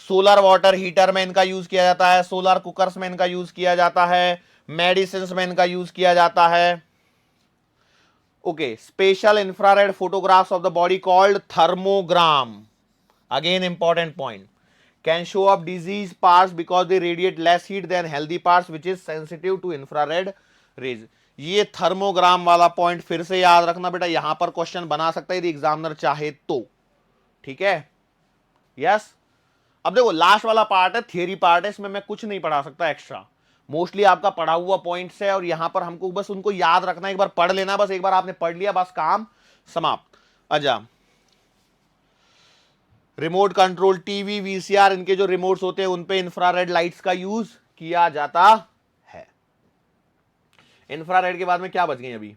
सोलर वाटर हीटर में इनका यूज किया जाता है, सोलर कुकर्स में इनका यूज किया जाता है, मेडिसिन में इनका यूज किया जाता है। Okay, special infrared photographs of the body called thermogram, again important point, can show up disease parts because they radiate less heat than healthy parts which is sensitive to infrared rays. ये थर्मोग्राम वाला पॉइंट फिर से याद रखना बेटा, यहां पर क्वेश्चन बना सकता है यदि एग्जामिनर चाहे तो, ठीक है। यस, अब देखो लास्ट वाला पार्ट है, थियरी पार्ट है, इसमें मैं कुछ नहीं पढ़ा सकता एक्स्ट्रा, मोस्टली आपका पढ़ा हुआ पॉइंट्स है और यहां पर हमको बस उनको याद रखना, एक बार पढ़ लेना, बस एक बार आपने पढ़ लिया बस काम समाप्त। अच्छा, रिमोट कंट्रोल टीवी, वीसीआर, इनके जो रिमोट्स होते हैं उन पे इंफ्रारेड लाइट्स का यूज किया जाता है। इंफ्रारेड के बाद में क्या बच गई अभी?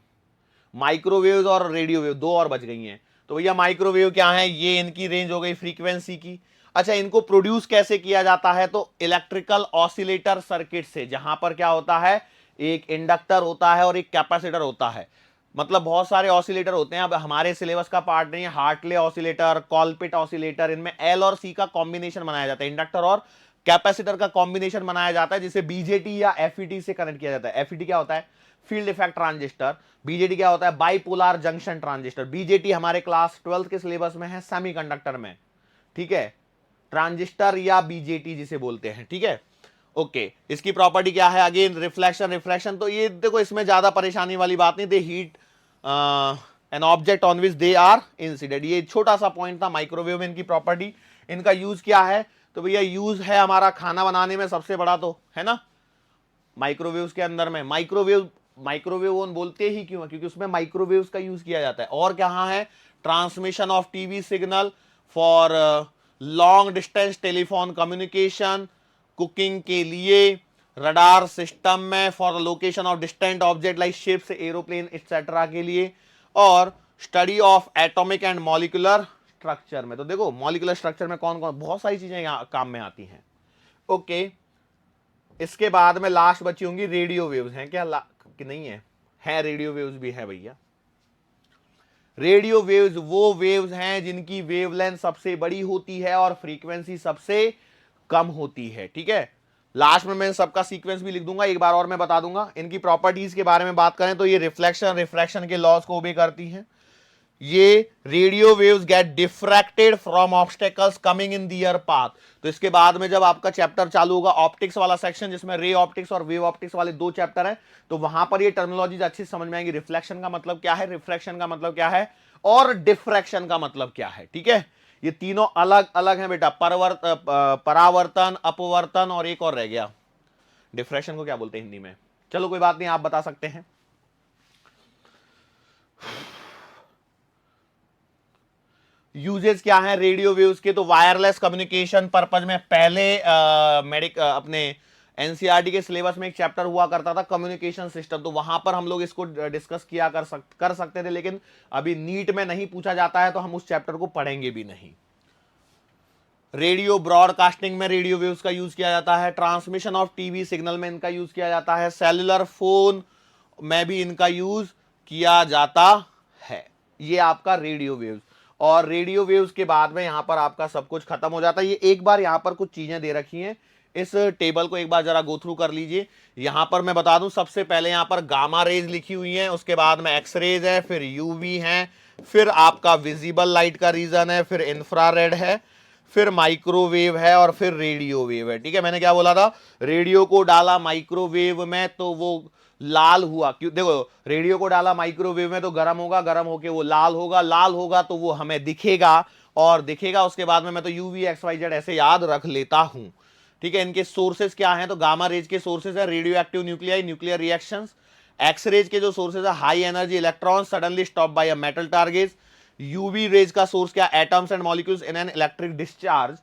माइक्रोवेव और रेडियो वेव, दो और बच गई हैं। तो भैया माइक्रोवेव क्या है, ये इनकी रेंज हो गई फ्रीक्वेंसी की। अच्छा, इनको प्रोड्यूस कैसे किया जाता है? तो इलेक्ट्रिकल ऑसिलेटर सर्किट से, जहां पर क्या होता है, एक इंडक्टर होता है और एक कैपेसिटर होता है, मतलब बहुत सारे ऑसिलेटर होते हैं। अब हमारे सिलेबस का पार्ट नहीं है, हार्टले ऑसिलेटर, कॉलपिट ऑसिलेटर, इनमें एल और सी का कॉम्बिनेशन बनाया जाता है, इंडक्टर और कैपेसिटर का कॉम्बिनेशन बनाया जाता है, जिसे बीजेटी या एफईटी से कनेक्ट किया जाता है। एफईटी क्या होता है? Field effect transistor. बीजेटी क्या होता है? Bipolar junction transistor. बीजेटी हमारे क्लास 12 के सिलेबस में है, सेमीकंडक्टर में, ठीक है, ट्रांजिस्टर या बीजेटी जिसे बोलते हैं, ठीक है। ओके, इसकी प्रॉपर्टी क्या है? अगेन रिफ्लेक्शन, रिफ्लेक्शन तो ये देखो इसमें ज्यादा परेशानी वाली बात नहीं, they heat an object on which they are incident, ये छोटा सा पॉइंट था माइक्रोवेव में इनकी प्रॉपर्टी। इनका यूज क्या है? तो भैया यूज है हमारा खाना बनाने में सबसे बड़ा, तो है ना माइक्रोवेव के अंदर में। माइक्रोवेव ओवन बोलते ही क्यों है? क्योंकि उसमें माइक्रोवेव्स का यूज किया जाता है। और कहां है? Transmission of TV signal for long distance telephone communication, cooking के लिए, रडार सिस्टम में for the location of distant object like ships, aeroplane etcetera के लिए, और study of atomic and molecular structure में। तो देखो मॉलिक्यूलर स्ट्रक्चर में कौन कौन, बहुत सारी चीजें यहां काम में आती हैं। ओके, इसके बाद में लास्ट बची होंगी रेडियो वेव्स, हैं क्या कि नहीं है रेडियो वेव्स भी है भैया। रेडियो वेव्स वो वेव्स हैं जिनकी वेवलेंथ सबसे बड़ी होती है और फ्रीक्वेंसी सबसे कम होती है, ठीक है। लास्ट में मैं सबका सीक्वेंस भी लिख दूंगा, एक बार और मैं बता दूंगा। इनकी प्रॉपर्टीज के बारे में बात करें तो ये रिफ्लेक्शन, रिफ्रैक्शन के लॉज को ओबे करती हैं। ये radio waves get diffracted from obstacles coming in their path. तो इसके बाद में जब आपका चैप्टर चालू होगा ऑप्टिक्स वाला सेक्शन, जिसमें रे ऑप्टिक्स और वेव ऑप्टिक्स वाले दो चैप्टर हैं, तो वहां पर ये टर्मिनोलॉजीज अच्छी समझ में आएंगी। रिफ्लेक्शन का मतलब क्या है, रिफ्रैक्शन का मतलब क्या है, और डिफ्रैक्शन का मतलब क्या है, ठीक है। ये तीनों अलग अलग हैं बेटा, परावर्तन, अपवर्तन और एक और रह गया, डिफ्रैक्शन को क्या बोलते हैं हिंदी में? चलो कोई बात नहीं, आप बता सकते हैं। यूजेस क्या है रेडियो वेव्स के? तो वायरलेस कम्युनिकेशन पर्पज में पहले अपने एनसीईआरटी के सिलेबस में एक चैप्टर हुआ करता था कम्युनिकेशन सिस्टम, तो वहां पर हम लोग इसको डिस्कस किया कर सकते थे, लेकिन अभी नीट में नहीं पूछा जाता है तो हम उस चैप्टर को पढ़ेंगे भी नहीं। रेडियो ब्रॉडकास्टिंग में रेडियो वेव्स का यूज किया जाता है, ट्रांसमिशन ऑफ टीवी सिग्नल में इनका यूज किया जाता है, सेलुलर फोन में भी इनका यूज किया जाता है। ये आपका रेडियो वेव्स। और रेडियो वेव्स के बाद में यहां पर आपका सब कुछ खत्म हो जाता है। ये एक बार यहां पर कुछ चीजें दे रखी हैं, इस टेबल को एक बार जरा गो थ्रू कर लीजिए। यहां पर मैं बता दूं, सबसे पहले यहां पर गामा रेज लिखी हुई है, उसके बाद में एक्स रेज है, फिर यूवी है, फिर आपका विजिबल लाइट का रीजन है, फिर इंफ्रारेड है, फिर माइक्रोवेव है, और फिर रेडियो वेव है। ठीक है, मैंने क्या बोला था, रेडियो को डाला माइक्रोवेव में तो वो लाल हुआ, क्यों, देखो रेडियो को डाला माइक्रोवेव में तो गर्म होगा, गर्म होके वो लाल होगा, लाल होगा तो वो हमें दिखेगा, और दिखेगा उसके बाद में मैं तो यूवी एक्स वाई जेड ऐसे याद रख लेता हूं। ठीक है, इनके सोर्सेज क्या हैं, तो गामा रेज के सोर्सेज है radio active nuclei, nuclear reactions. X rays के जो सोर्सेज है high energy electron suddenly stop by a metal target. UV rays का सोर्स क्या, atoms and molecules in an electric discharge.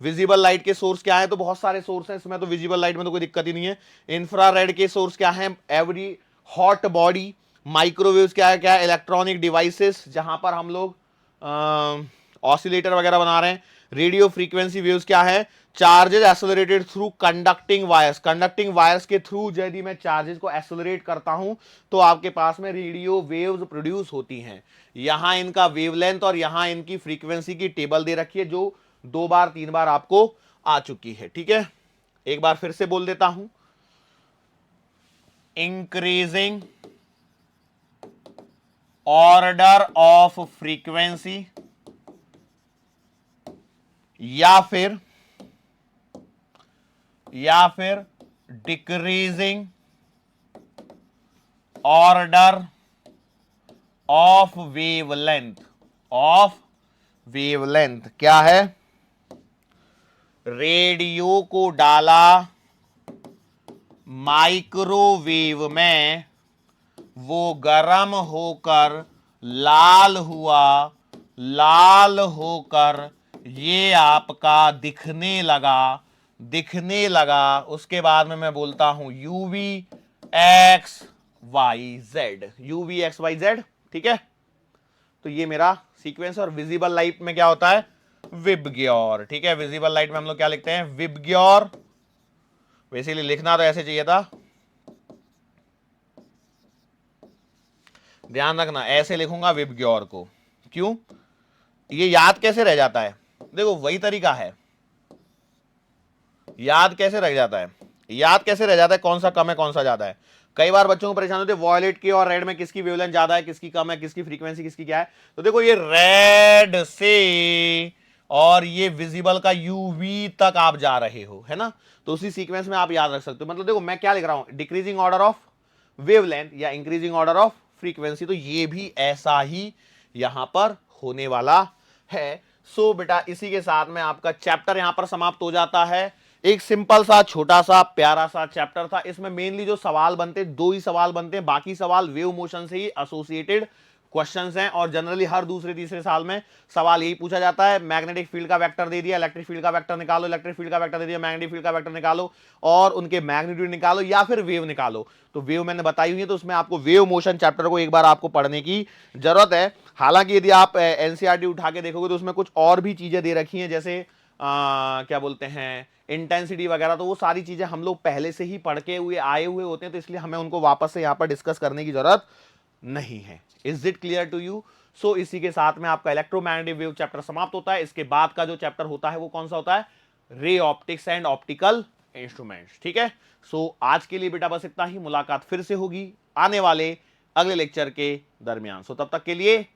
Visible light के सोर्स क्या है, तो बहुत सारे सोर्स हैं इसमें, तो विजिबल लाइट में तो कोई दिक्कत ही नहीं है। इंफ्रारेड के सोर्स क्या है, एवरी हॉट बॉडी। माइक्रोवेव्स क्या है, क्या है, इलेक्ट्रॉनिक डिवाइसेस जहां पर हम लोग ऑसिलेटर वगैरह बना रहे हैं। रेडियो फ्रीक्वेंसी वेव्स क्या है, charges accelerated through conducting wires. Conducting wires के थ्रू यदि मैं चार्जेस को एक्सेलरेट करता हूं तो आपके पास में रेडियो वेव्स प्रोड्यूस होती हैं। यहां इनका वेवलेंथ और यहां इनकी फ्रीक्वेंसी की टेबल दे रखी है, जो 2 बार 3 बार आपको आ चुकी है। ठीक है, एक बार फिर से बोल देता हूं, इंक्रीजिंग ऑर्डर ऑफ फ्रीक्वेंसी या फिर डिक्रीजिंग ऑर्डर ऑफ वेवलेंथ क्या है, रेडियो को डाला माइक्रोवेव में, वो गर्म होकर लाल हुआ, लाल होकर ये आपका दिखने लगा। उसके बाद में मैं बोलता हूं यूवी एक्स वाई जेड। ठीक है, तो ये मेरा सीक्वेंस। और विजिबल लाइट में क्या होता है, विबग्योर। ठीक है, विजिबल लाइट में हम लोग क्या लिखते हैं, विबग्योर। बेसिकली लिखना तो ऐसे चाहिए था, ध्यान रखना ऐसे लिखूंगा विबग्योर को। क्यों, ये याद कैसे रह जाता है, देखो वही तरीका है, याद कैसे रह जाता है, कौन सा कम है कौन सा ज्यादा है। कई बार बच्चों को परेशान होते हैं वॉयलेट की और रेड में किसकी वेवलेंथ ज्यादा है, किसकी कम है, किसकी फ्रीक्वेंसी किसकी क्या है। तो देखो ये रेड से और ये विजिबल का यूवी तक आप जा रहे हो, है ना, तो उसी सीक्वेंस में आप याद रख सकते हो। मतलब देखो मैं क्या लिख रहा हूं, डिक्रीजिंग ऑर्डर ऑफ वेवलेंथ या इंक्रीजिंग ऑर्डर ऑफ फ्रीक्वेंसी, तो ये भी ऐसा ही यहां पर होने वाला है। सो बेटा इसी के साथ में आपका चैप्टर यहां पर समाप्त हो जाता है। एक सिंपल सा छोटा सा प्यारा सा चैप्टर था। इसमें मेनली जो सवाल बनते, 2 ही सवाल बनते हैं, बाकी सवाल वेव मोशन से ही एसोसिएटेड क्वेश्चंस हैं। और जनरली हर दूसरे तीसरे साल में सवाल यही पूछा जाता है, मैग्नेटिक फील्ड का वेक्टर दे दिया, इलेक्ट्रिक फील्ड का वेक्टर निकालो, इलेक्ट्रिक फील्ड का वेक्टर दे दिया, मैग्नेटिक फील्ड का वेक्टर निकालो और उनके मैग्नीट्यूड निकालो या फिर वेव निकालो। तो वेव मैंने बताई हुई है, तो उसमें आपको वेव मोशन चैप्टर को एक बार आपको पढ़ने की जरूरत है। हालांकि यदि आप एनसीईआरटी उठा के देखोगे तो उसमें कुछ और भी चीजें दे रखी हैं, जैसे क्या बोलते हैं इंटेंसिटी वगैरह, तो वो सारी चीजें हम लोग पहले से ही पढ़ के आए हुए होते हैं, तो इसलिए हमें उनको वापस से यहां पर डिस्कस करने की जरूरत नहीं है। Is it clear to you? So इसी के साथ में आपका इलेक्ट्रोमैग्नेटिक वेव चैप्टर समाप्त होता है। इसके बाद का जो चैप्टर होता है वो कौन सा होता है, ray optics and optical instruments. ठीक है, सो आज के लिए बेटा बस इतना ही, मुलाकात फिर से होगी आने वाले अगले लेक्चर के दरमियान। सो तब तक के लिए